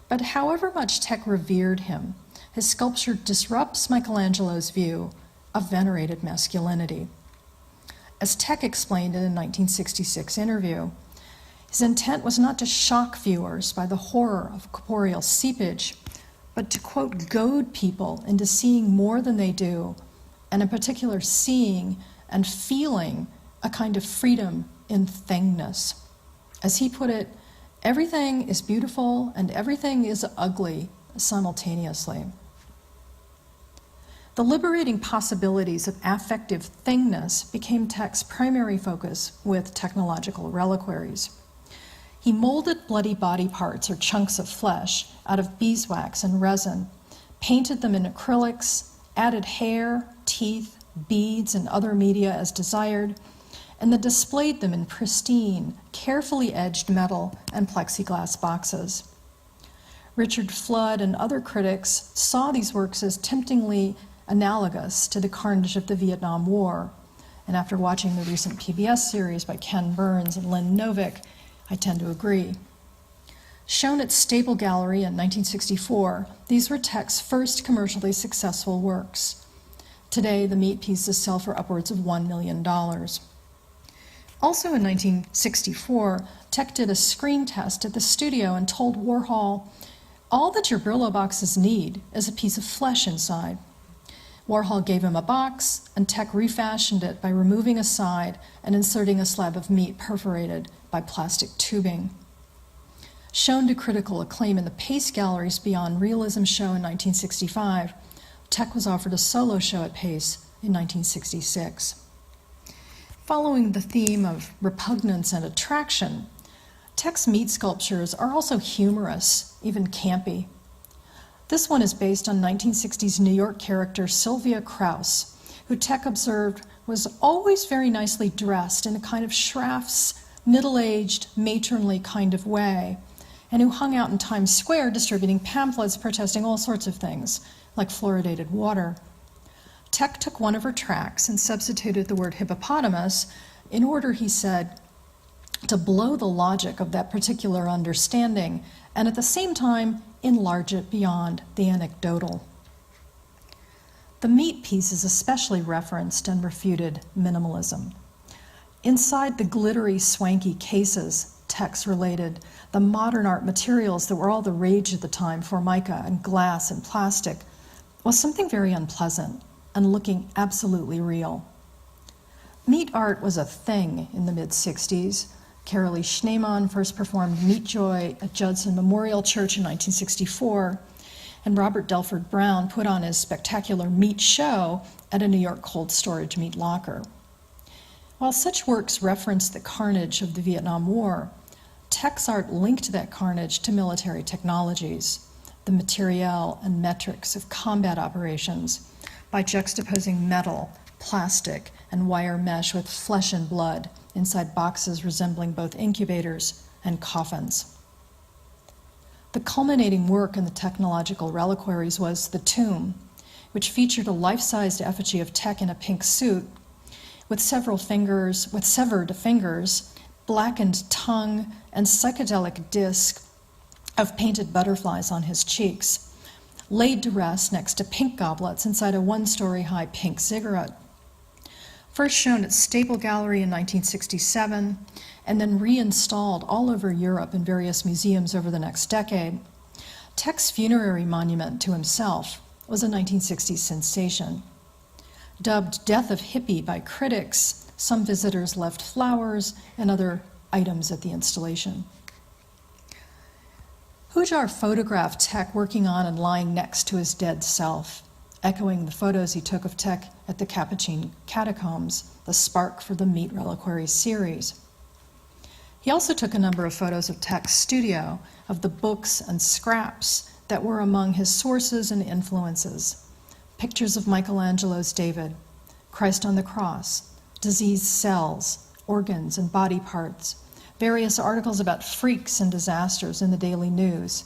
But however much Tec revered him, his sculpture disrupts Michelangelo's view of venerated masculinity. As Tec explained in a 1966 interview, his intent was not to shock viewers by the horror of corporeal seepage, but to, quote, goad people into seeing more than they do, and in particular seeing and feeling a kind of freedom in thingness. As he put it, everything is beautiful and everything is ugly simultaneously. The liberating possibilities of affective thingness became Tec's primary focus with Technological Reliquaries. He molded bloody body parts or chunks of flesh out of beeswax and resin, painted them in acrylics, added hair, teeth, beads, and other media as desired, and then displayed them in pristine, carefully edged metal and plexiglass boxes. Richard Flood and other critics saw these works as temptingly analogous to the carnage of the Vietnam War, and after watching the recent PBS series by Ken Burns and Lynn Novick, I tend to agree. Shown at Stable Gallery in 1964, these were Tec's first commercially successful works. Today, the meat pieces sell for upwards of $1 million. Also in 1964, Tec did a screen test at the studio and told Warhol, "All that your Brillo boxes need is a piece of flesh inside." Warhol gave him a box, and Tec refashioned it by removing a side and inserting a slab of meat perforated by plastic tubing. Shown to critical acclaim in the Pace Gallery's Beyond Realism show in 1965, Tec was offered a solo show at Pace in 1966. Following the theme of repugnance and attraction, Tec's meat sculptures are also humorous, even campy. This one is based on 1960s New York character Sylvia Krauss, who Tec observed was always very nicely dressed in a kind of Schraff's middle-aged, matronly kind of way, and who hung out in Times Square distributing pamphlets protesting all sorts of things, like fluoridated water. Tec took one of her tracks and substituted the word hippopotamus in order, he said, to blow the logic of that particular understanding and at the same time enlarge it beyond the anecdotal. The meat piece is especially referenced and refuted minimalism. Inside the glittery, swanky cases, Tec's related, the modern art materials that were all the rage at the time, formica and glass and plastic, was something very unpleasant and looking absolutely real. Meat art was a thing in the mid-60s. Carolee Schneemann first performed Meat Joy at Judson Memorial Church in 1964, and Robert Delford Brown put on his spectacular Meat Show at a New York cold storage meat locker. While such works referenced the carnage of the Vietnam War, Tec's art linked that carnage to military technologies, the materiel and metrics of combat operations, by juxtaposing metal, plastic, and wire mesh with flesh and blood inside boxes resembling both incubators and coffins. The culminating work in the Technological Reliquaries was The Tomb, which featured a life-sized effigy of Tec in a pink suit with severed fingers, blackened tongue, and psychedelic disc of painted butterflies on his cheeks, laid to rest next to pink goblets inside a one-story-high pink ziggurat. First shown at Stable Gallery in 1967, and then reinstalled all over Europe in various museums over the next decade, Tec's funerary monument to himself was a 1960s sensation. Dubbed Death of Hippie by critics, some visitors left flowers and other items at the installation. Hujar photographed Tec working on and lying next to his dead self, echoing the photos he took of Tec at the Capuchin catacombs, the spark for the Meat Reliquaries series. He also took a number of photos of Tec's studio, of the books and scraps that were among his sources and influences. Pictures of Michelangelo's David, Christ on the Cross, diseased cells, organs and body parts, various articles about freaks and disasters in the daily news,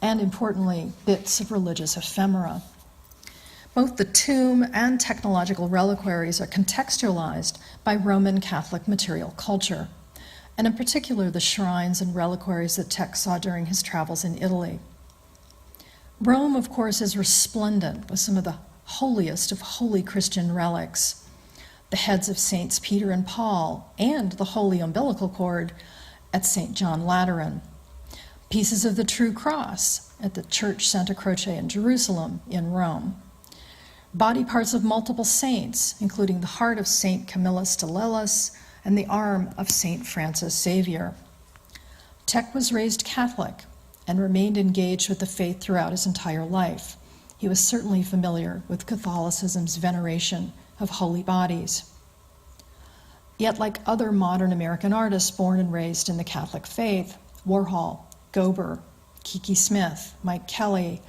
and importantly, bits of religious ephemera. Both the tomb and technological reliquaries are contextualized by Roman Catholic material culture, and in particular the shrines and reliquaries that Tec saw during his travels in Italy. Rome, of course, is resplendent with some of the holiest of holy Christian relics, the heads of Saints Peter and Paul, and the holy umbilical cord at St. John Lateran, pieces of the True Cross at the Church Santa Croce in Jerusalem in Rome, body parts of multiple saints, including the heart of St. Camillus de Lellis and the arm of St. Francis Xavier. Tec was raised Catholic and remained engaged with the faith throughout his entire life. He was certainly familiar with Catholicism's veneration of holy bodies. Yet, like other modern American artists born and raised in the Catholic faith, Warhol, Gober, Kiki Smith, Mike Kelly,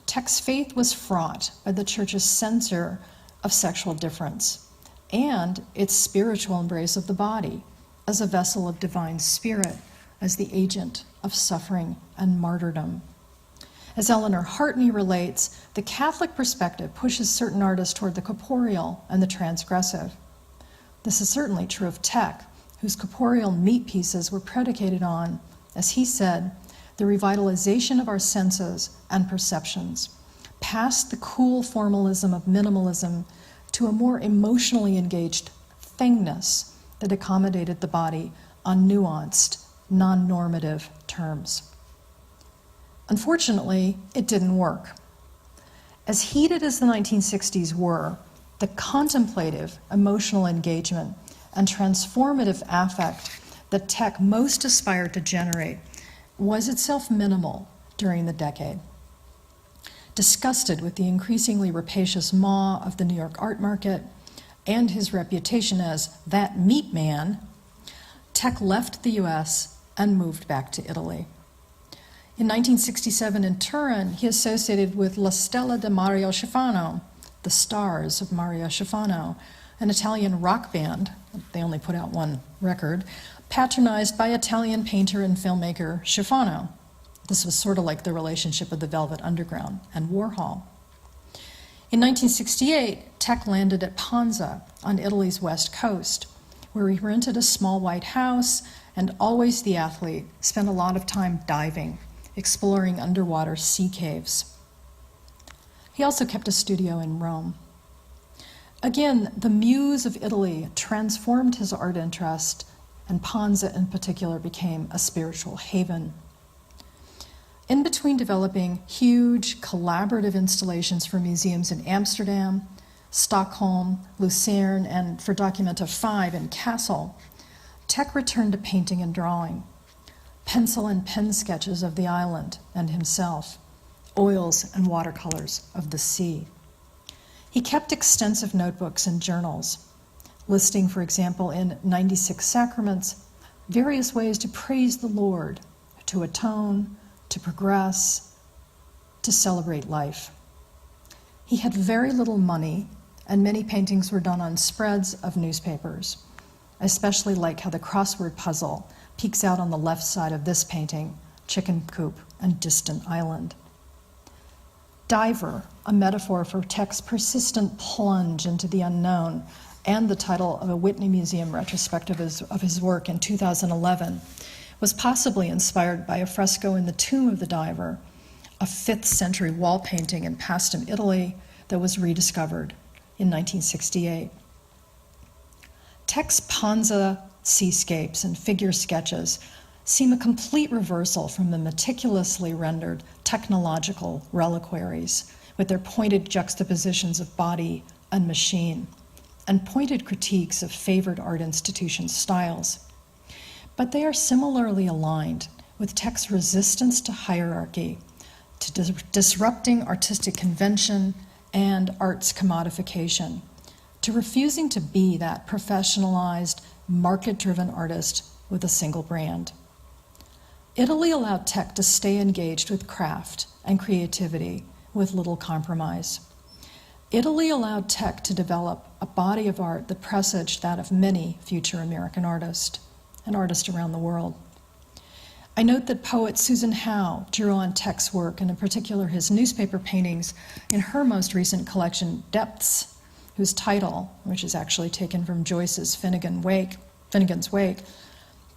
Tec's faith was fraught by the church's censor of sexual difference and its spiritual embrace of the body as a vessel of divine spirit, as the agent of suffering and martyrdom. As Eleanor Hartney relates, the Catholic perspective pushes certain artists toward the corporeal and the transgressive. This is certainly true of Tec, whose corporeal meat pieces were predicated on, as he said, the revitalization of our senses and perceptions, past the cool formalism of minimalism to a more emotionally engaged thingness that accommodated the body on nuanced, non-normative terms. Unfortunately, it didn't work. As heated as the 1960s were, the contemplative emotional engagement and transformative affect that Tec most aspired to generate was itself minimal during the decade. Disgusted with the increasingly rapacious maw of the New York art market and his reputation as that meat man, Tec left the US and moved back to Italy. In 1967 in Turin, he associated with La Stella di Mario Schifano, the Stars of Mario Schifano, an Italian rock band, they only put out one record, patronized by Italian painter and filmmaker Schifano. This was sort of like the relationship of the Velvet Underground and Warhol. In 1968, Tec landed at Ponza on Italy's west coast, where he rented a small white house and, always the athlete, spent a lot of time diving, exploring underwater sea caves. He also kept a studio in Rome. Again, the muse of Italy transformed his art interest, and Ponza in particular became a spiritual haven. In between developing huge collaborative installations for museums in Amsterdam, Stockholm, Lucerne, and for Documenta 5 in Kassel, Tec returned to painting and drawing. Pencil and pen sketches of the island and himself, oils and watercolors of the sea. He kept extensive notebooks and journals, listing, for example, in 96 Sacraments, various ways to praise the Lord, to atone, to progress, to celebrate life. He had very little money, and many paintings were done on spreads of newspapers. I especially like how the crossword puzzle peeks out on the left side of this painting, Chicken Coop and Distant Island. Diver, a metaphor for Tec's persistent plunge into the unknown, and the title of a Whitney Museum retrospective of his work in 2011, was possibly inspired by a fresco in the Tomb of the Diver, a 5th century wall painting in Paestum, Italy, that was rediscovered in 1968. Tec's Ponza seascapes and figure sketches seem a complete reversal from the meticulously rendered technological reliquaries with their pointed juxtapositions of body and machine and pointed critiques of favored art institution styles. But they are similarly aligned with Tec's resistance to hierarchy, to disrupting artistic convention and art's commodification, to refusing to be that professionalized, market-driven artist with a single brand. Italy allowed Tec to stay engaged with craft and creativity with little compromise. Italy allowed Tec to develop a body of art that presaged that of many future American artists and artists around the world. I note that poet Susan Howe drew on Tec's work, and in particular his newspaper paintings, in her most recent collection, Depths, whose title, which is actually taken from Joyce's Finnegan's Wake,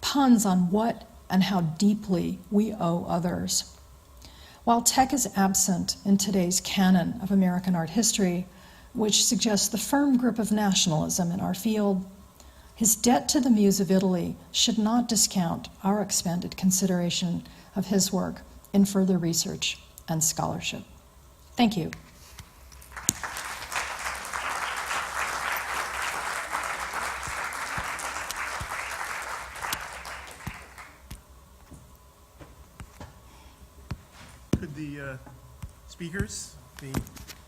puns on what and how deeply we owe others. While Tec is absent in today's canon of American art history, which suggests the firm grip of nationalism in our field, his debt to the Muse of Italy should not discount our expanded consideration of his work in further research and scholarship. Thank you. Could the speakers,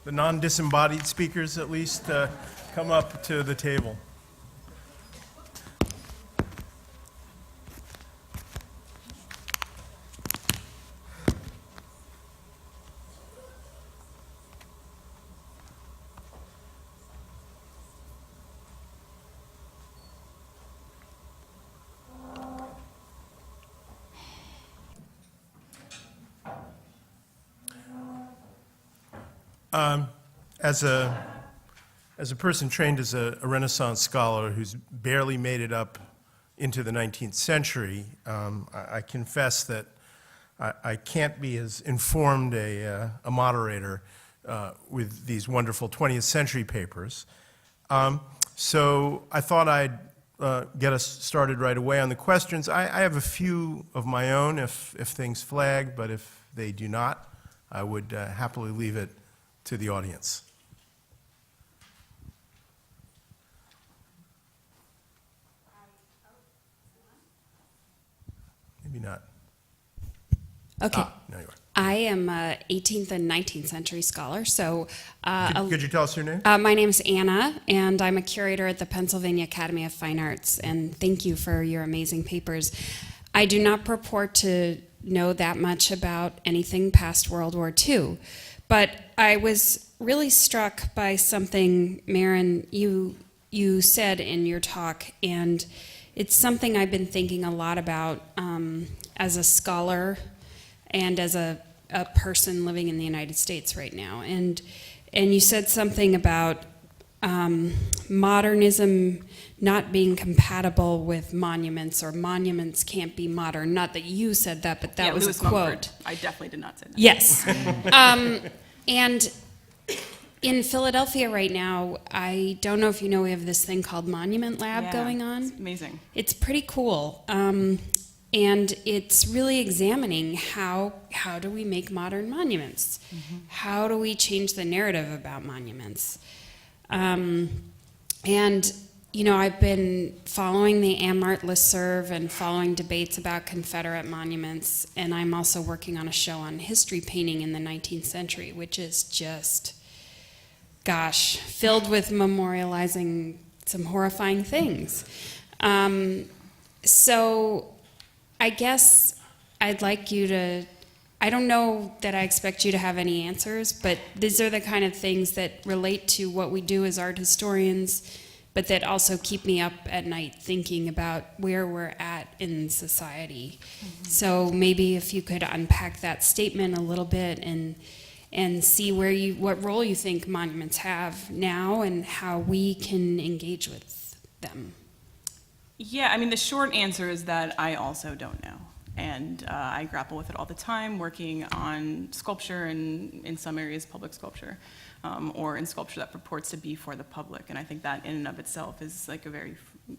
the non-disembodied speakers at least, come up to the table? As a person trained as a Renaissance scholar who's barely made it up into the 19th century, I confess that I can't be as informed a moderator with these wonderful 20th century papers. So I thought I'd get us started right away on the questions. I have a few of my own if things flag, but if they do not, I would happily leave it to the audience. Maybe not. Okay. Now you are. I am a 18th and 19th century scholar, so... Could you tell us your name? My name is Anna, and I'm a curator at the Pennsylvania Academy of Fine Arts, and thank you for your amazing papers. I do not purport to know that much about anything past World War II, but I was really struck by something, Maren, you said in your talk, and it's something I've been thinking a lot about as a scholar and as a person living in the United States right now. And you said something about modernism not being compatible with monuments, or monuments can't be modern. Not that you said that, but that was Lewis a quote. Mumford. I definitely did not say that. Yes. And in Philadelphia right now, I don't know if you know, we have this thing called Monument Lab going on. It's amazing. It's pretty cool. And it's really examining how do we make modern monuments? Mm-hmm. How do we change the narrative about monuments? And, you know, I've been following the AmArt listserv and following debates about Confederate monuments, and I'm also working on a show on history painting in the 19th century, which is just, gosh, filled with memorializing some horrifying things. So I guess I'd like you to, I don't know that I expect you to have any answers, but these are the kind of things that relate to what we do as art historians, but that also keep me up at night thinking about where we're at in society. Mm-hmm. So maybe if you could unpack that statement a little bit and see what role you think monuments have now and how we can engage with them. Yeah, I mean, the short answer is that I also don't know. And I grapple with it all the time, working on sculpture and in some areas public sculpture. or in sculpture that purports to be for the public. And I think that in and of itself is like a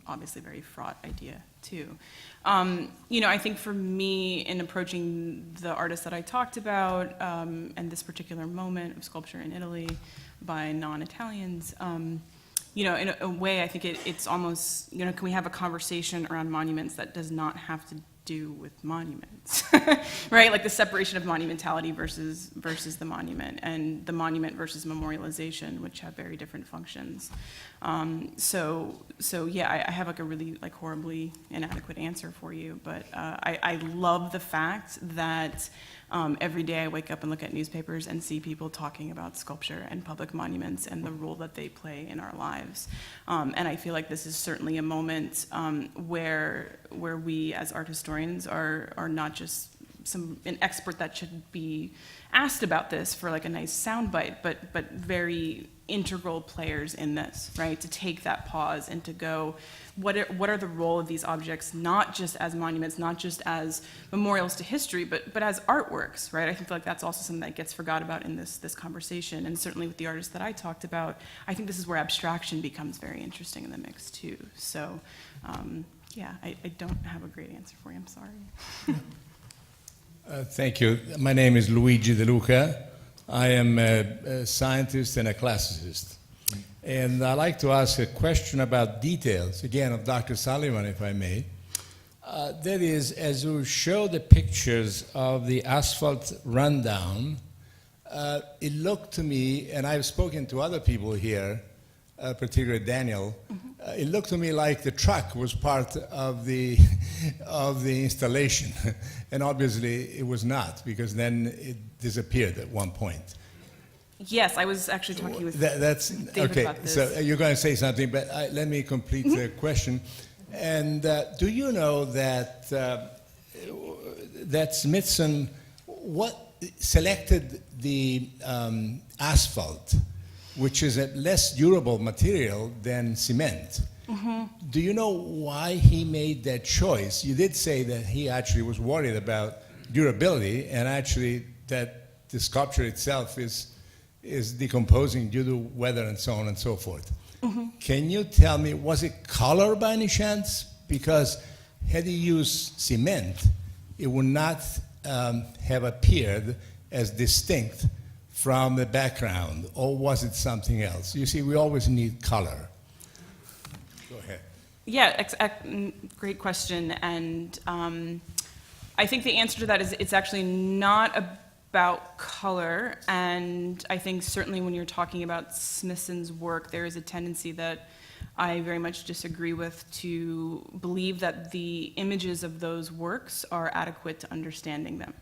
obviously very fraught idea too. I think for me, in approaching the artists that I talked about, and this particular moment of sculpture in Italy by non-Italians, in a way, I think it's almost, can we have a conversation around monuments that does not have to do with monuments, right? Like the separation of monumentality versus the monument, and the monument versus memorialization, which have very different functions. So yeah, I have like a really like horribly inadequate answer for you, but I love the fact that every day I wake up and look at newspapers and see people talking about sculpture and public monuments and the role that they play in our lives. And I feel like this is certainly a moment where we as art historians are not just an expert that should be asked about this for like a nice soundbite, but very integral players in this, right? To take that pause and to go, what are the role of these objects, not just as monuments, not just as memorials to history, but as artworks, right? I feel like that's also something that gets forgot about in this conversation, and certainly with the artists that I talked about, I think this is where abstraction becomes very interesting in the mix too. So, yeah, I don't have a great answer for you, I'm sorry. Thank you. My name is Luigi De Luca. I am a scientist and a classicist. And I'd like to ask a question about details, again, of Dr. Sullivan, if I may. That is, as you show the pictures of the asphalt rundown, it looked to me, and I've spoken to other people here, particularly Daniel, it looked to me like the truck was part of the installation. And obviously it was not, because then it disappeared at one point. Yes, I was actually talking with that's David okay, about this. so you're going to say something, but let me complete the question. And do you know that that Smithsonian selected the asphalt, which is a less durable material than cement? Do you know why he made that choice? You did say that he actually was worried about durability, and actually that the sculpture itself is decomposing due to weather and so on and so forth. Can you tell me, was it color by any chance? Because had he used cement, it would not have appeared as distinct from the background, or was it something else? You see, we always need color. Go ahead. Yeah, great question. And I think the answer to that is it's actually not about color. And I think certainly when you're talking about Smithson's work, there is a tendency that I very much disagree with, to believe that the images of those works are adequate to understanding them.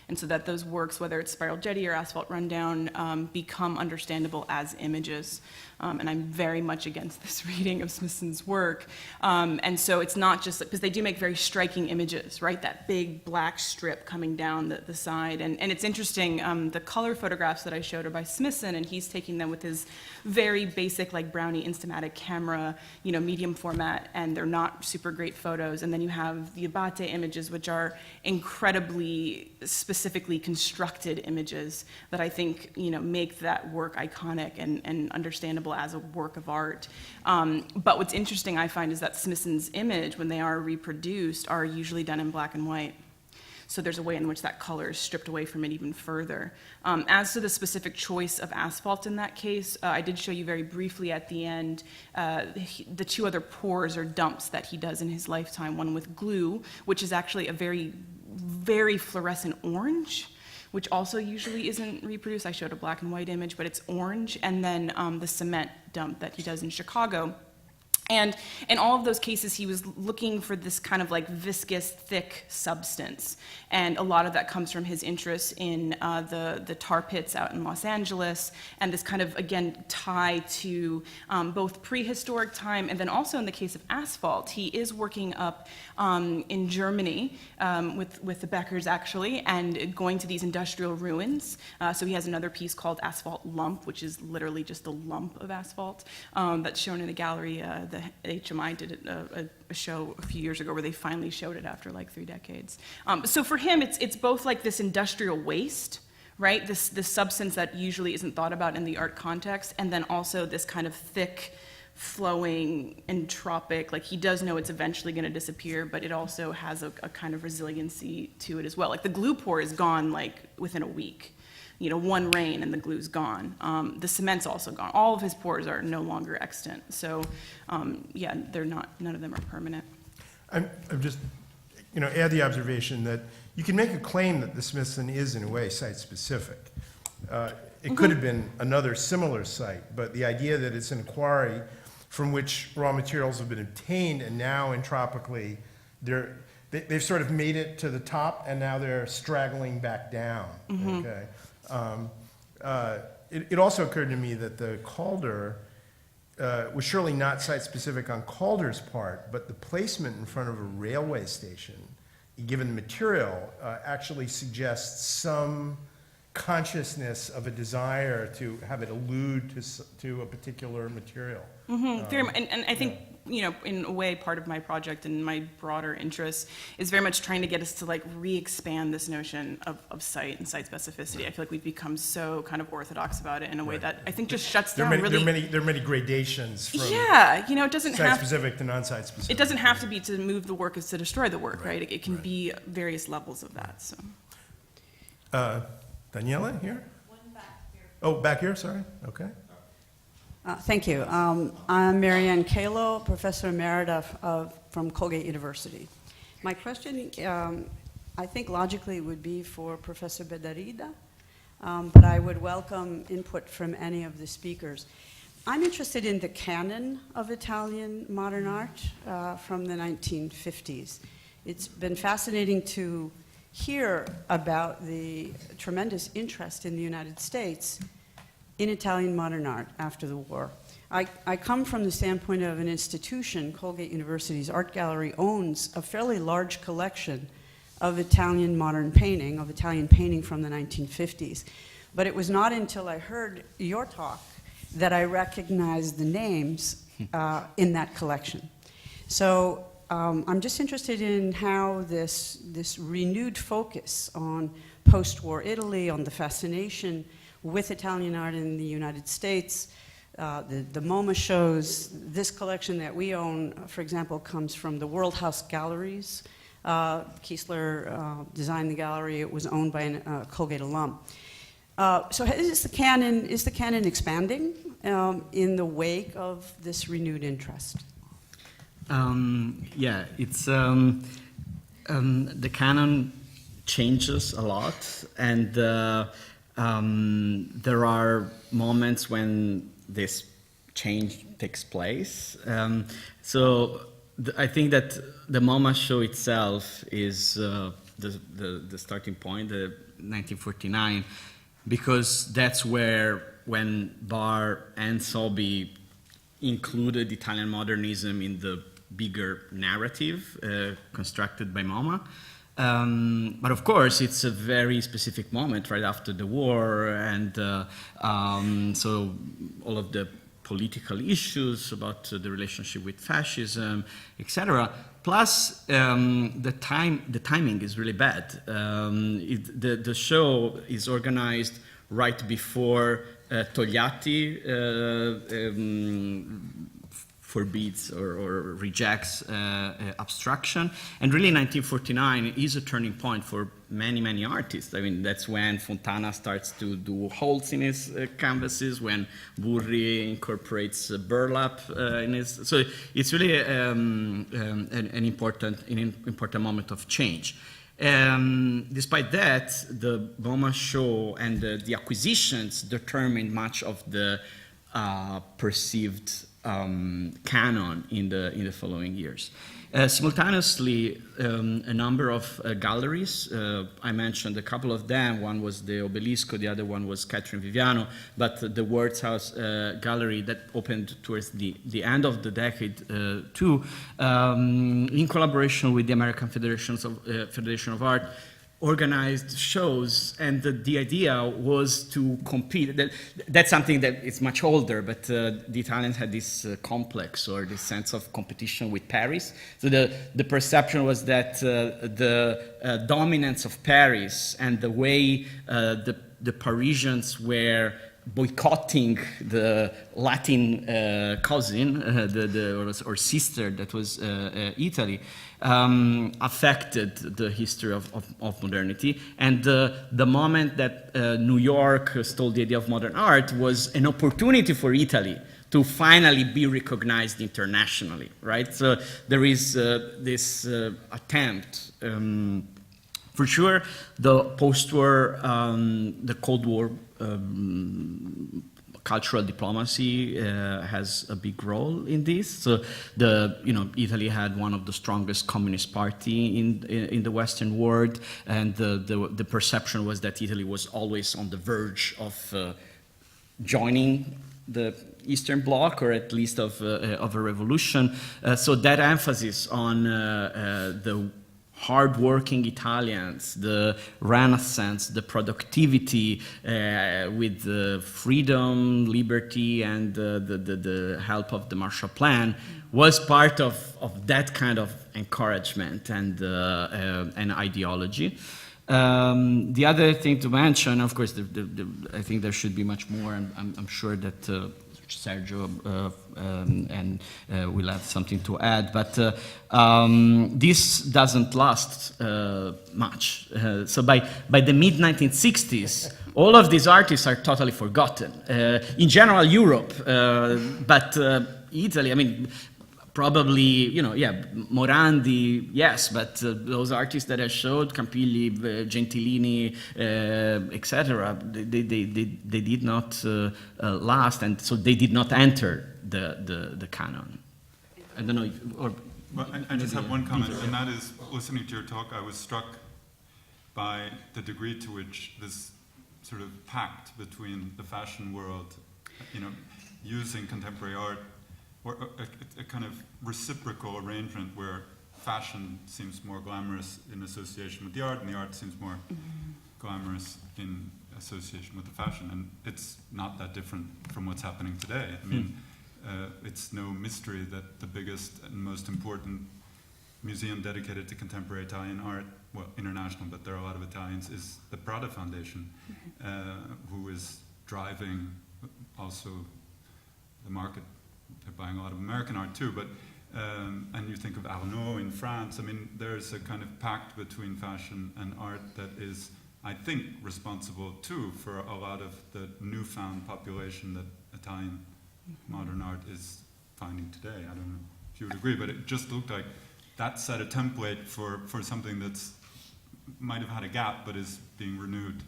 And so that those works, whether it's Spiral Jetty or Asphalt Rundown, become understandable as images. And I'm very much against this reading of Smithson's work. And so it's not just, because they do make very striking images, right? That big black strip coming down the side. And it's interesting, the color photographs that I showed are by Smithson, and he's taking them with his very basic, like Brownie Instamatic camera, medium format, and they're not super great photos. And then you have the Abate images, which are incredibly specifically constructed images that I think, make that work iconic and understandable as a work of art. But what's interesting, I find, is that Smithson's image, when they are reproduced, are usually done in black and white. So there's a way in which that color is stripped away from it even further. As to the specific choice of asphalt in that case, I did show you very briefly at the end the two other pours or dumps that he does in his lifetime, one with glue, which is actually a very, very fluorescent orange, which also usually isn't reproduced. I showed a black and white image, but it's orange. And then the cement dump that he does in Chicago. And in all of those cases, he was looking for this kind of like viscous, thick substance. And a lot of that comes from his interest in the tar pits out in Los Angeles, and this kind of, again, tie to both prehistoric time, and then also in the case of asphalt, he is working up in Germany with the Beckers, actually, and going to these industrial ruins. So he has another piece called Asphalt Lump, which is literally just a lump of asphalt that's shown in a gallery. The HMI did a show a few years ago where they finally showed it after like 3 decades. So for him, it's both like this industrial waste, right? This substance that usually isn't thought about in the art context, and then also this kind of thick, flowing, entropic, like he does know it's eventually going to disappear, but it also has a kind of resiliency to it as well. Like the glue pour is gone like within a week. You know, one rain and the glue's gone. The cement's also gone. All of his pours are no longer extant. So, yeah, none of them are permanent. I'm just, add the observation that you can make a claim that the Smithsonian is, in a way, site-specific. It could have been another similar site, but the idea that it's an quarry from which raw materials have been obtained and now entropically, they've sort of made it to the top and now they're straggling back down, okay? It also occurred to me that the Calder was surely not site-specific on Calder's part, but the placement in front of a railway station, given the material, actually suggests some consciousness of a desire to have it allude to a particular material. Very much, and I think, in a way, part of my project and my broader interest is very much trying to get us to like re-expand this notion of site and site specificity. I feel like we've become so kind of orthodox about it in a way that I think just shuts down really. There are many gradations from it doesn't have site-specific to non-site specific. It doesn't have to be to move the work is to destroy the work, right? It can be various levels of that. So. Daniela, here? One back here. Oh, back here, sorry. Okay. Thank you. I'm Marianne Kalo, Professor Emerita from Colgate University. My question, I think logically would be for Professor Bedarida, but I would welcome input from any of the speakers. I'm interested in the canon of Italian modern art from the 1950s. It's been fascinating to hear about the tremendous interest in the United States in Italian modern art after the war. I come from the standpoint of an institution. Colgate University's art gallery owns a fairly large collection of Italian modern painting, of Italian painting from the 1950s. But it was not until I heard your talk that I recognized the names in that collection. So I'm just interested in how this renewed focus on post-war Italy, on the fascination with Italian art in the United States, the MoMA shows. This collection that we own, for example, comes from the World House Galleries. Kiesler designed the gallery. It was owned by a Colgate alum. So is the canon expanding in the wake of this renewed interest? Yeah, it's the canon changes a lot, and there are moments when this change takes place. I think that the MoMA show itself is the starting point, the 1949, because that's when Barr and Sobey included Italian modernism in the bigger narrative constructed by MoMA. But of course, it's a very specific moment right after the war, and so all of the political issues about the relationship with fascism, etc. Plus, the timing is really bad. The show is organized right before Togliatti forbids or rejects abstraction. And really 1949 is a turning point for many, many artists. I mean, that's when Fontana starts to do holes in his canvases, when Burri incorporates burlap in his... So it's really an important moment of change. Despite that, the MoMA show and the acquisitions determined much of the perceived canon in the following years. Simultaneously, a number of galleries, I mentioned a couple of them. One was the Obelisco, the other one was Catherine Viviano, but the Words House Gallery that opened towards the end of the decade too, in collaboration with the American Federation of Art, organized shows, and the idea was to compete. That's something that is much older, but the Italians had this complex or this sense of competition with Paris. So the perception was that the dominance of Paris and the way the the Parisians were boycotting the Latin cousin or sister that was Italy, affected the history of modernity. And the moment that New York stole the idea of modern art was an opportunity for Italy to finally be recognized internationally, right? So there is this attempt. For sure, the post-war, the Cold War cultural diplomacy has a big role in this. So Italy had one of the strongest communist party in the Western world, and the perception was that Italy was always on the verge of joining the Eastern Bloc, or at least of a revolution. So that emphasis on the hardworking Italians, the Renaissance, the productivity with the freedom, liberty, and the help of the Marshall Plan was part of that kind of encouragement and ideology. The other thing to mention, of course, I think there should be much more, and I'm sure that Sergio will have something to add, but this doesn't last much. So by the mid-1960s, all of these artists are totally forgotten. In general, Europe, but Italy, I mean, probably, Morandi, yes, but those artists that I showed, Campilli, Gentilini, etc., they did not last, and so they did not enter the canon. I don't know, I just have one comment, and that is, listening to your talk, I was struck by the degree to which this sort of pact between the fashion world, using contemporary art, or a kind of reciprocal arrangement where fashion seems more glamorous in association with the art, and the art seems more glamorous in association with the fashion. And it's not that different from what's happening today. I mean, it's no mystery that the biggest and most important museum dedicated to contemporary Italian art, well, international, but there are a lot of Italians, is the Prada Foundation, who is driving also the market. They're buying a lot of American art too, but and you think of Arnaud in France. I mean, there's a kind of pact between fashion and art that is, I think, responsible too for a lot of the newfound population that Italian modern art is finding today. I don't know if you would agree, but it just looked like that set a template for something that's might have had a gap, but is being renewed.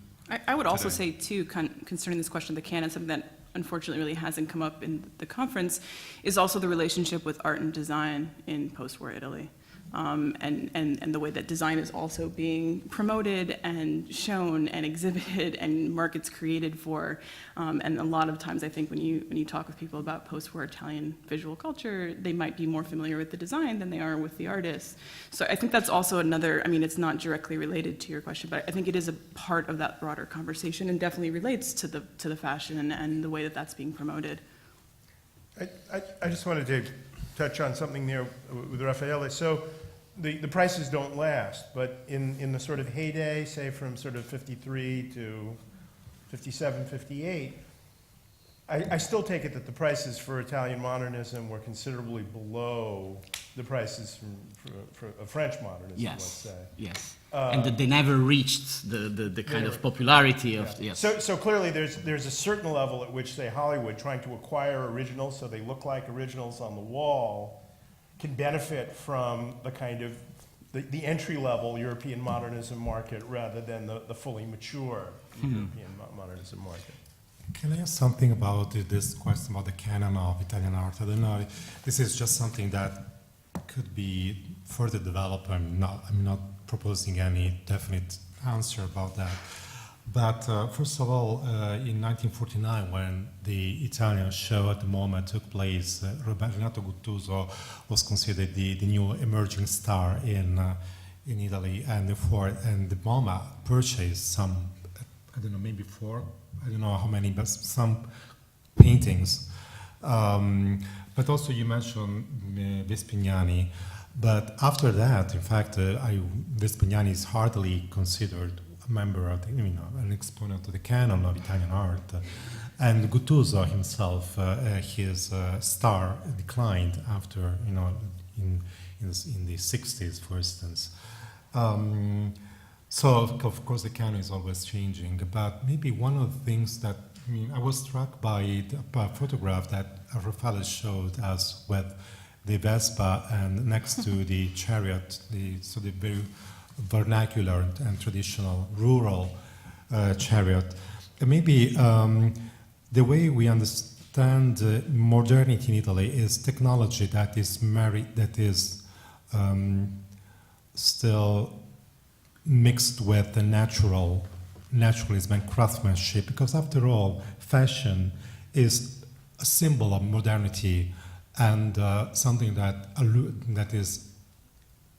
I would also say too, concerning this question of the canon, something that unfortunately really hasn't come up in the conference, is also the relationship with art and design in post-war Italy. And the way that design is also being promoted and shown and exhibited and markets created for. And a lot of times I think when you talk with people about post-war Italian visual culture, they might be more familiar with the design than they are with the artists. So I think that's also another, I mean, it's not directly related to your question, but I think it is a part of that broader conversation and definitely relates to the fashion and the way that that's being promoted. I just wanted to touch on something there with Raffaele. So the prices don't last, but in the sort of heyday, say from sort of 53 to 57, 58, I still take it that the prices for Italian modernism were considerably below the prices for French modernism, yes, let's say. Yes, and that they never reached the kind of popularity of, yes. So clearly there's a certain level at which, say, Hollywood, trying to acquire originals so they look like originals on the wall, can benefit from the kind of the entry-level European modernism market rather than the fully mature European modernism market. Can I ask something about this question about the canon of Italian art? I don't know. This is just something that could be further developed. I'm not proposing any definite answer about that. But first of all, in 1949, when the Italian show at the moment took place, Renato Guttuso was considered the new emerging star in Italy, and the MoMA purchased some, I don't know, maybe four, I don't know how many, but some paintings. But also you mentioned Vespignani, but after that, in fact, Vespignani is hardly considered a member of the, an exponent of the canon of Italian art. And Guttuso himself, his star declined after, in the 60s, for instance. So, of course, the canon is always changing. But maybe one of the things that, I was struck by a photograph that Rafael showed us with the Vespa and next to the chariot, the very vernacular and traditional rural chariot. And maybe the way we understand modernity in Italy is technology that is still mixed with the naturalism and craftsmanship, because after all, fashion is a symbol of modernity and something that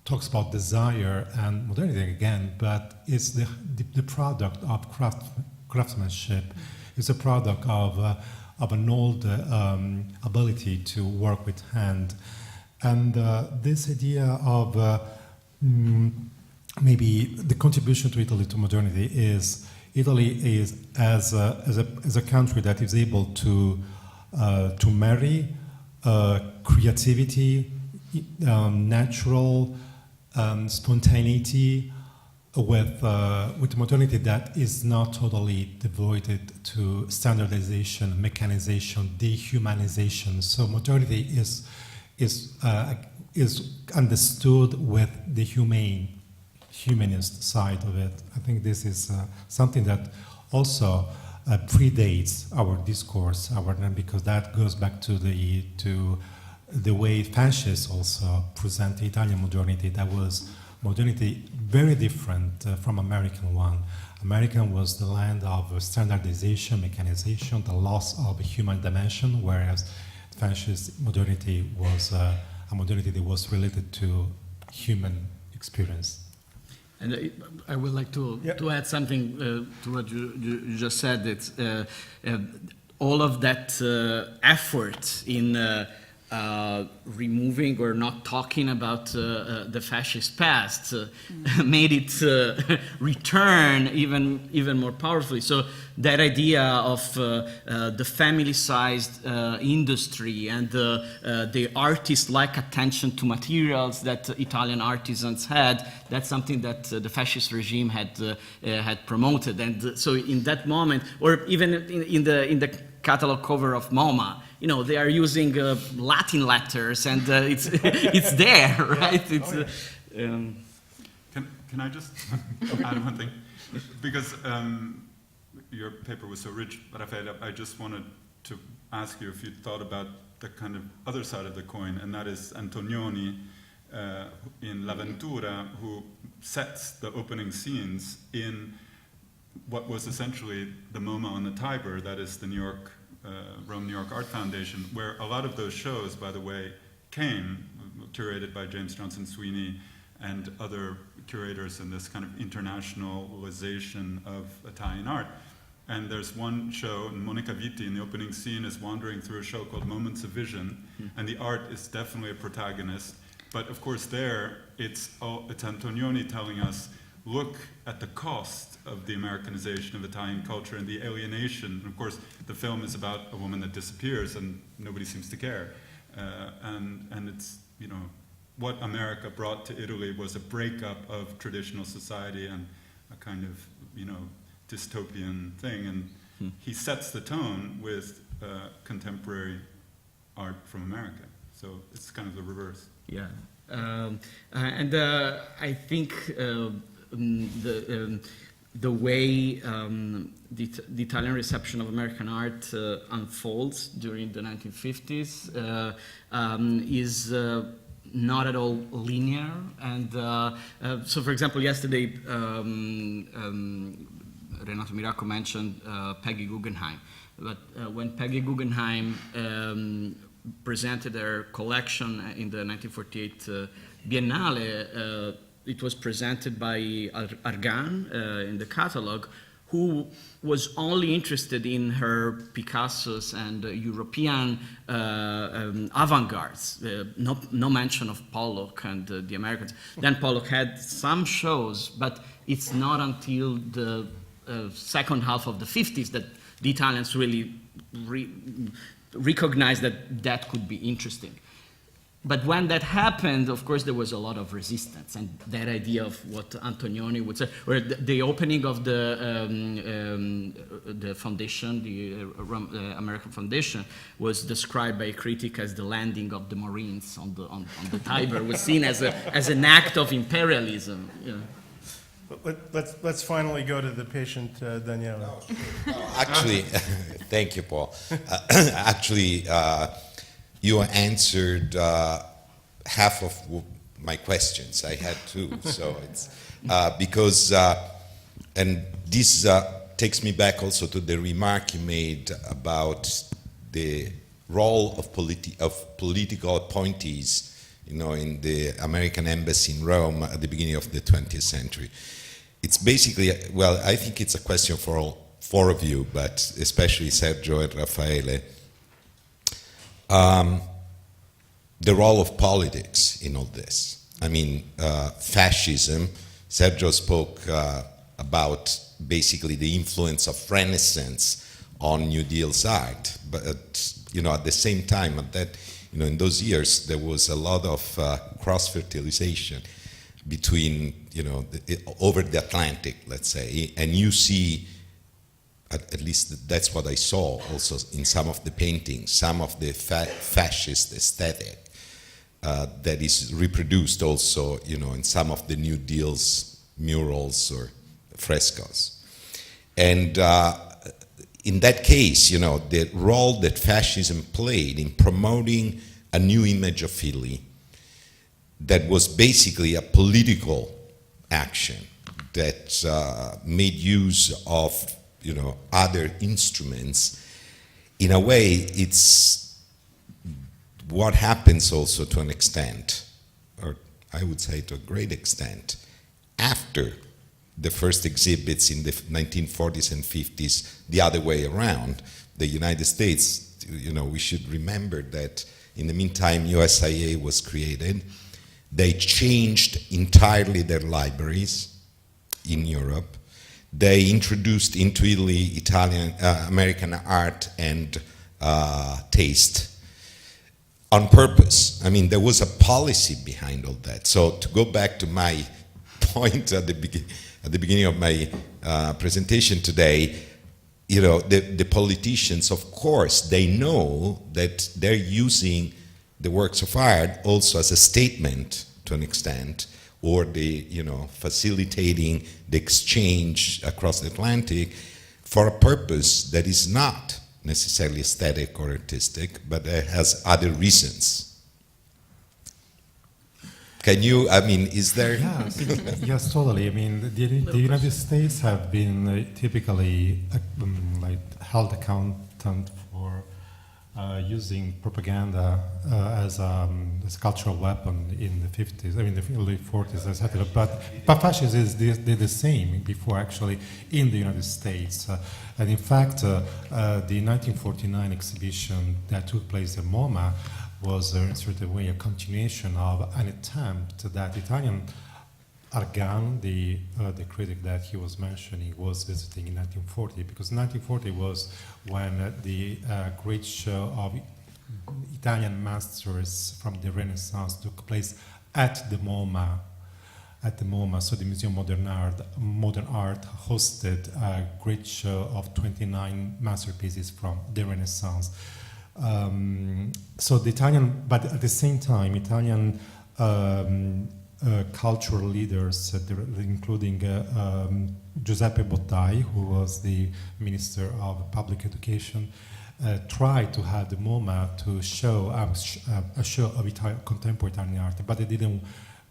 talks about desire and modernity again, but it's the product of craftsmanship. It's a product of an old ability to work with hand. And this idea of maybe the contribution to Italy to modernity is Italy is as a country that is able to marry creativity, natural spontaneity with modernity that is not totally devoted to standardization, mechanization, dehumanization. So modernity is understood with the humanist side of it. I think this is something that also predates our discourse, because that goes back to the way fascists also present the Italian modernity. That was modernity very different from American one. American was the land of standardization, mechanization, the loss of a human dimension, whereas fascist modernity was a modernity that was related to human experience. And I would like to add something to what you just said. It's all of that effort in removing or not talking about the fascist past made it return even more powerfully. So that idea of the family-sized industry and the artist-like attention to materials that Italian artisans had, that's something that the fascist regime had promoted. And so in that moment, or even in the catalog cover of MoMA, they are using Latin letters, and it's there, right? Can I just add one thing? Because your paper was so rich, Raffaele, I just wanted to ask you if you thought about the kind of other side of the coin, and that is Antonioni in L'Avventura, who sets the opening scenes in what was essentially the MoMA on the Tiber, that is the Rome-New York Art Foundation, where a lot of those shows, by the way, came, curated by James Johnson Sweeney and other curators in this kind of internationalization of Italian art. And there's one show, and Monica Vitti in the opening scene is wandering through a show called Moments of Vision, and the art is definitely a protagonist. But of course there, it's Antonioni telling us, look at the cost of the Americanization of Italian culture and the alienation. And of course, the film is about a woman that disappears and nobody seems to care. And it's, what America brought to Italy was a breakup of traditional society and a kind of, dystopian thing. And he sets the tone with contemporary art from America. So it's kind of the reverse. Yeah. And I think the way the Italian reception of American art unfolds during the 1950s is not at all linear. And so, for example, yesterday, Renato Miracco mentioned Peggy Guggenheim. But when Peggy Guggenheim presented their collection in the 1948 Biennale, it was presented by Argan in the catalog, who was only interested in her Picassos and European avant-gardes, no mention of Pollock and the Americans. Then Pollock had some shows, but it's not until the second half of the 50s that the Italians really recognized that that could be interesting. But when that happened, of course, there was a lot of resistance, and that idea of what Antonioni would say, or the opening of the foundation, the American Foundation, was described by a critic as the landing of the Marines on the Tiber, was seen as an act of imperialism. You know. Let's finally go to the patient, Daniela. Actually, thank you, Paul. Actually, you answered half of my questions. I had two, so it's because, and this takes me back also to the remark you made about the role of political appointees, you know, in the American embassy in Rome at the beginning of the 20th century. It's basically, well, I think it's a question for all four of you, but especially Sergio and Raffaele. The role of politics in all this. I mean, fascism, Sergio spoke about basically the influence of Renaissance on New Deal's art, but you know, at the same time, in those years, there was a lot of cross-fertilization between, over the Atlantic, let's say, and you see, at least that's what I saw also in some of the paintings, some of the fascist aesthetic that is reproduced also, in some of the New Deal's murals or frescoes. And in that case, the role that fascism played in promoting a new image of Italy that was basically a political action that made use of other instruments. In a way, it's what happens also to an extent, or I would say to a great extent, after the first exhibits in the 1940s and 50s, the other way around. The United States, we should remember that in the meantime, USIA was created. They changed entirely their libraries in Europe. They introduced into Italy American art and taste on purpose. I mean, there was a policy behind all that. So to go back to my point at the beginning of my presentation today, the politicians, of course, they know that they're using the works of art also as a statement to an extent, or facilitating the exchange across the Atlantic for a purpose that is not necessarily aesthetic or artistic, but has other reasons. Can you, is there? Yes, totally. I mean, the United States have been typically held accountant for using propaganda as a cultural weapon in the 50s, the early 40s, etc. But fascists did the same before, actually, in the United States. And in fact, the 1949 exhibition that took place at MoMA was, in a certain way, a continuation of an attempt that Italian Argan, the critic that he was mentioning, was visiting in 1940, because 1940 was when the great show of Italian masters from the Renaissance took place at the MoMA. So the Museum of Modern Art hosted a great show of 29 masterpieces from the Renaissance. So the Italian, but at the same time, Italian cultural leaders, including Giuseppe Bottai, who was the Minister of Public Education, tried to have the MoMA to show a show of contemporary Italian art, but they didn't.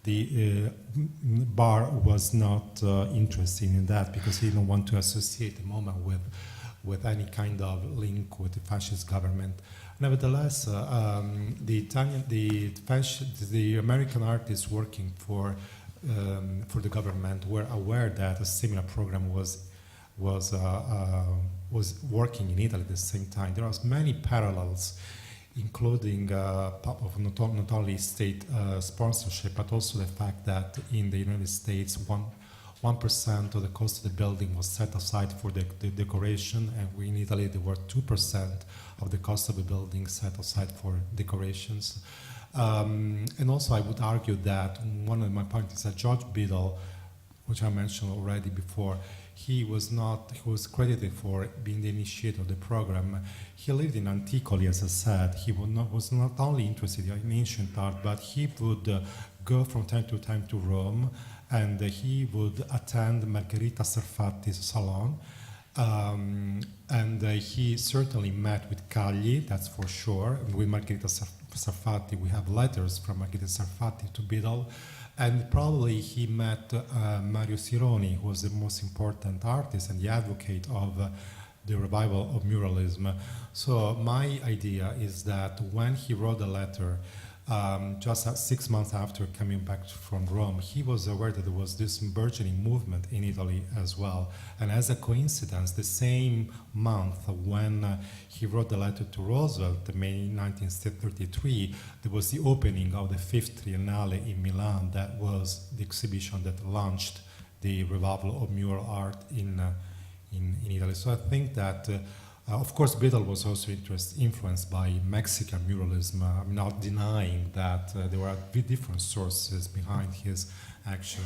The bar was not interested in that because he didn't want to associate the MoMA with any kind of link with the fascist government. Nevertheless, the American artists working for the government were aware that a similar program was was working in Italy at the same time. There are many parallels, including of not only state sponsorship, but also the fact that in the United States, 1% of the cost of the building was set aside for the decoration, and in Italy there were 2% of the cost of the building set aside for decorations. And also I would argue that one of my points is that George Biddle, which I mentioned already before, he was credited for being the initiator of the program. He lived in Anticoli, as I said. He was not only interested in ancient art, but he would go from time to time to Rome, and he would attend Margherita Sarfati's salon. And he certainly met with Cagli, that's for sure. With Margherita Sarfati, we have letters from Margherita Sarfati to Biddle. And probably he met Mario Sironi, who was the most important artist and the advocate of the revival of muralism. So my idea is that when he wrote the letter, just 6 months after coming back from Rome, he was aware that there was this burgeoning movement in Italy as well. And as a coincidence, the same month when he wrote the letter to Roosevelt, May 1933, there was the opening of the 5th Triennale in Milan. That was the exhibition that launched the Revival of Mural Art in Italy. So I think that of course, Biddle was also influenced by Mexican muralism. I'm not denying that there were different sources behind his action.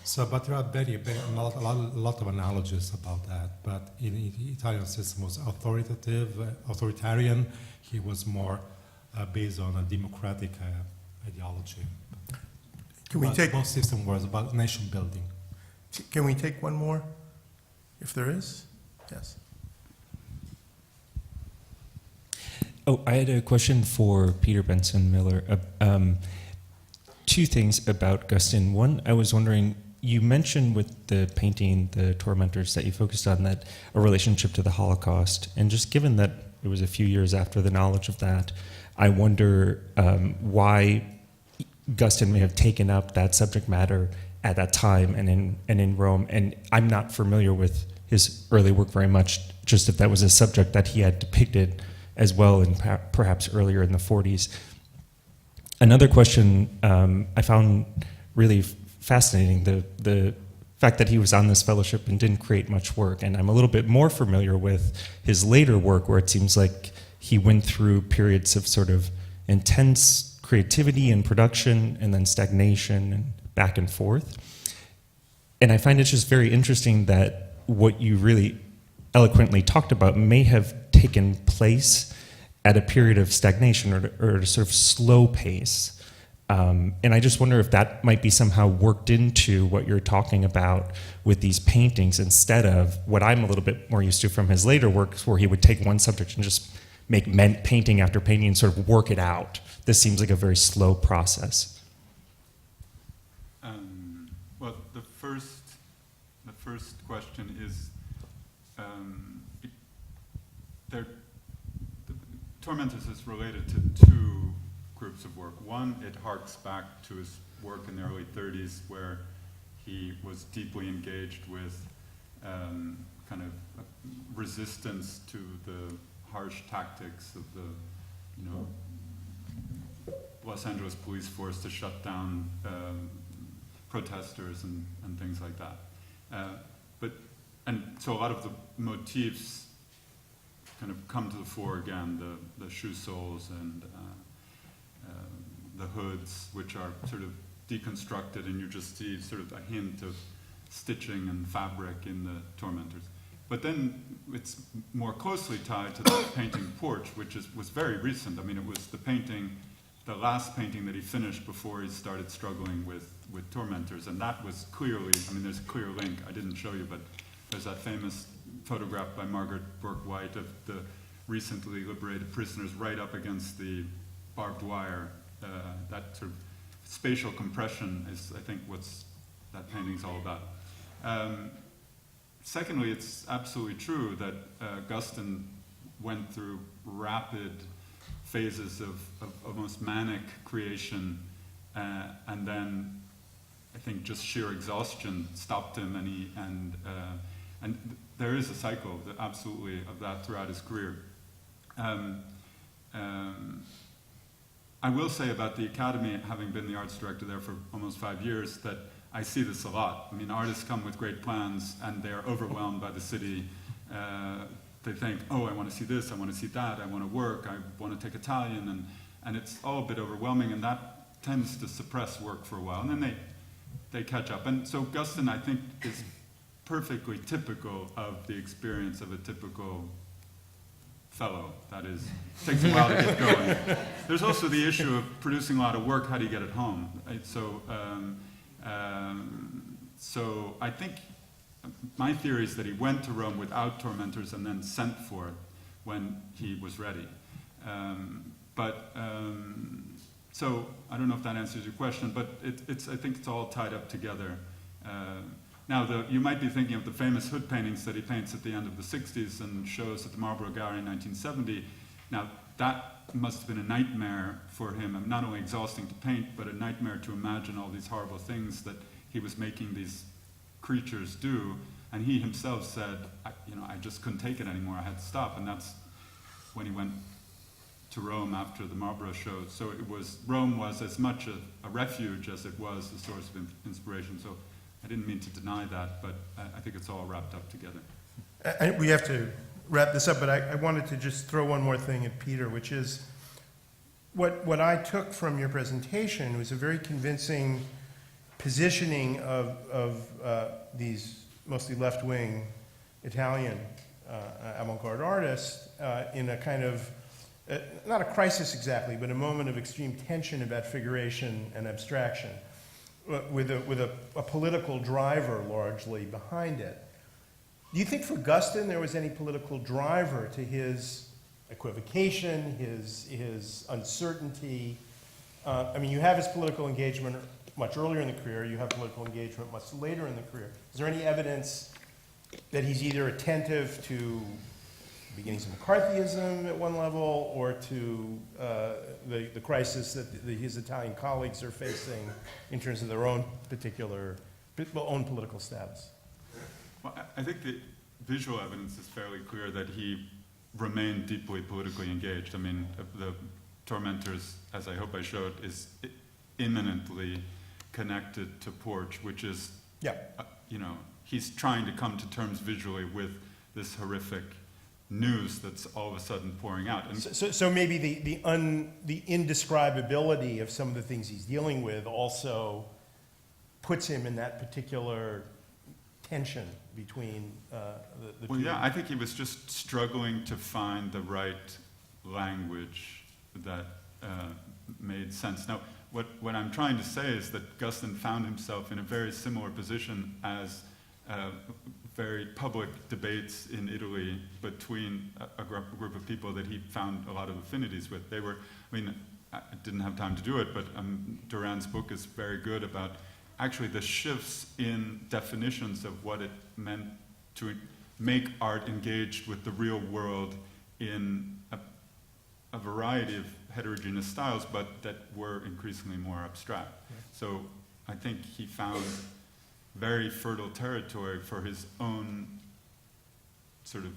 So, but there are a lot of analogies about that. But in the Italian system was authoritarian. He was more based on a democratic ideology. Can we take both system was about nation building? Can we take one more, if there is? Yes. Oh, I had a question for Peter Benson Miller. Two things about Gustin. One, I was wondering, you mentioned with the painting, The Tormentors, that you focused on that a relationship to the Holocaust. And just given that it was a few years after the knowledge of that, I wonder why Gustin may have taken up that subject matter at that time and in Rome. And I'm not familiar with his early work very much, just if that was a subject that he had depicted as well, and perhaps earlier in the 40s. Another question I found really fascinating, the fact that he was on this fellowship and didn't create much work. And I'm a little bit more familiar with his later work, where it seems like he went through periods of sort of intense creativity and production, and then stagnation and back and forth. And I find it just very interesting that what you really eloquently talked about may have taken place at a period of stagnation or a sort of slow pace. And I just wonder if that might be somehow worked into what you're talking about with these paintings, instead of what I'm a little bit more used to from his later works, where he would take one subject and just make painting after painting and sort of work it out. This seems like a very slow process. Well, the first question is, Tormentors is related to two groups of work. One, it harks back to his work in the early 30s, where he was deeply engaged with kind of resistance to the harsh tactics of the Los Angeles police force to shut down protesters and things like that. And so a lot of the motifs kind of come to the fore again, the shoe soles and the hoods, which are sort of deconstructed, and you just see sort of a hint of stitching and fabric in the Tormentors. But then it's more closely tied to the painting Porch, which was very recent. I mean, it was the last painting that he finished before he started struggling with Tormentors, and that was clearly, I mean, there's a clear link. I didn't show you, but there's that famous photograph by Margaret Bourke-White of the recently liberated prisoners right up against the barbed wire. That sort of spatial compression is, I think, what's that painting's all about. Secondly, it's absolutely true that Gustin went through rapid phases of almost manic creation, and then I think just sheer exhaustion stopped him, and And there is a cycle, absolutely, of that throughout his career. I will say about the Academy, having been the arts director there for almost 5 years, that I see this a lot. I mean, artists come with great plans, and they're overwhelmed by the city. They think, oh, I want to see this, I want to see that, I want to work, I want to take Italian, and it's all a bit overwhelming, and that tends to suppress work for a while, and then they catch up. And so Guston, I think, is perfectly typical of the experience of a typical fellow. That is, it takes a while to get going. There's also the issue of producing a lot of work. How do you get it home? Right? So I think my theory is that he went to Rome without tormentors and then sent for it when he was ready. So I don't know if that answers your question, but I think it's all tied up together. Now, you might be thinking of the famous hood paintings that he paints at the end of the 60s and shows at the Marlborough Gallery in 1970. Now, that must have been a nightmare for him, not only exhausting to paint, but a nightmare to imagine all these horrible things that he was making these creatures do. And he himself said, I just couldn't take it anymore, I had to stop. And that's when he went to Rome after the Marlborough show. So Rome was as much a refuge as it was a source of inspiration. So I didn't mean to deny that, but I think it's all wrapped up together. We have to wrap this up, but I wanted to just throw one more thing at Peter, which is what I took from your presentation was a very convincing positioning of these mostly left-wing Italian avant-garde artists in a kind of, not a crisis exactly, but a moment of extreme tension about figuration and abstraction, with a political driver largely behind it. Do you think for Guston there was any political driver to his equivocation, his uncertainty? I mean, you have his political engagement much earlier in the career, you have political engagement much later in the career. Is there any evidence that he's either attentive to beginnings of McCarthyism at one level, or to the crisis that his Italian colleagues are facing in terms of their own own political status? Well, I think the visual evidence is fairly clear that he remained deeply politically engaged. I mean, the Tormentors, as I hope I showed, is imminently connected to Porch, which is, he's trying to come to terms visually with this horrific news that's all of a sudden pouring out. And so maybe the indescribability of some of the things he's dealing with also puts him in that particular tension between the two. Well, yeah, I think he was just struggling to find the right language that made sense. Now, what I'm trying to say is that Guston found himself in a very similar position as very public debates in Italy between a group of people that he found a lot of affinities with. They were, I didn't have time to do it, but Duran's book is very good about actually the shifts in definitions of what it meant to make art engaged with the real world in a variety of heterogeneous styles, but that were increasingly more abstract. Yeah. So I think he found very fertile territory for his own sort of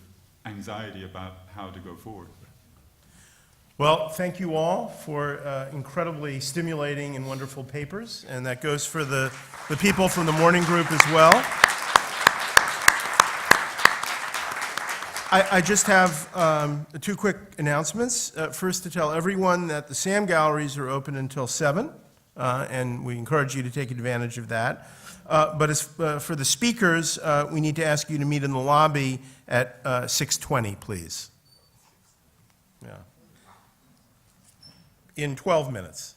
anxiety about how to go forward. Well, thank you all for incredibly stimulating and wonderful papers, and that goes for the people from the morning group as well. I just have 2 quick announcements. First, to tell everyone that the Sam Galleries are open until 7, and we encourage you to take advantage of that. But as for the speakers, we need to ask you to meet in the lobby at 6:20, please. Yeah. In 12 minutes.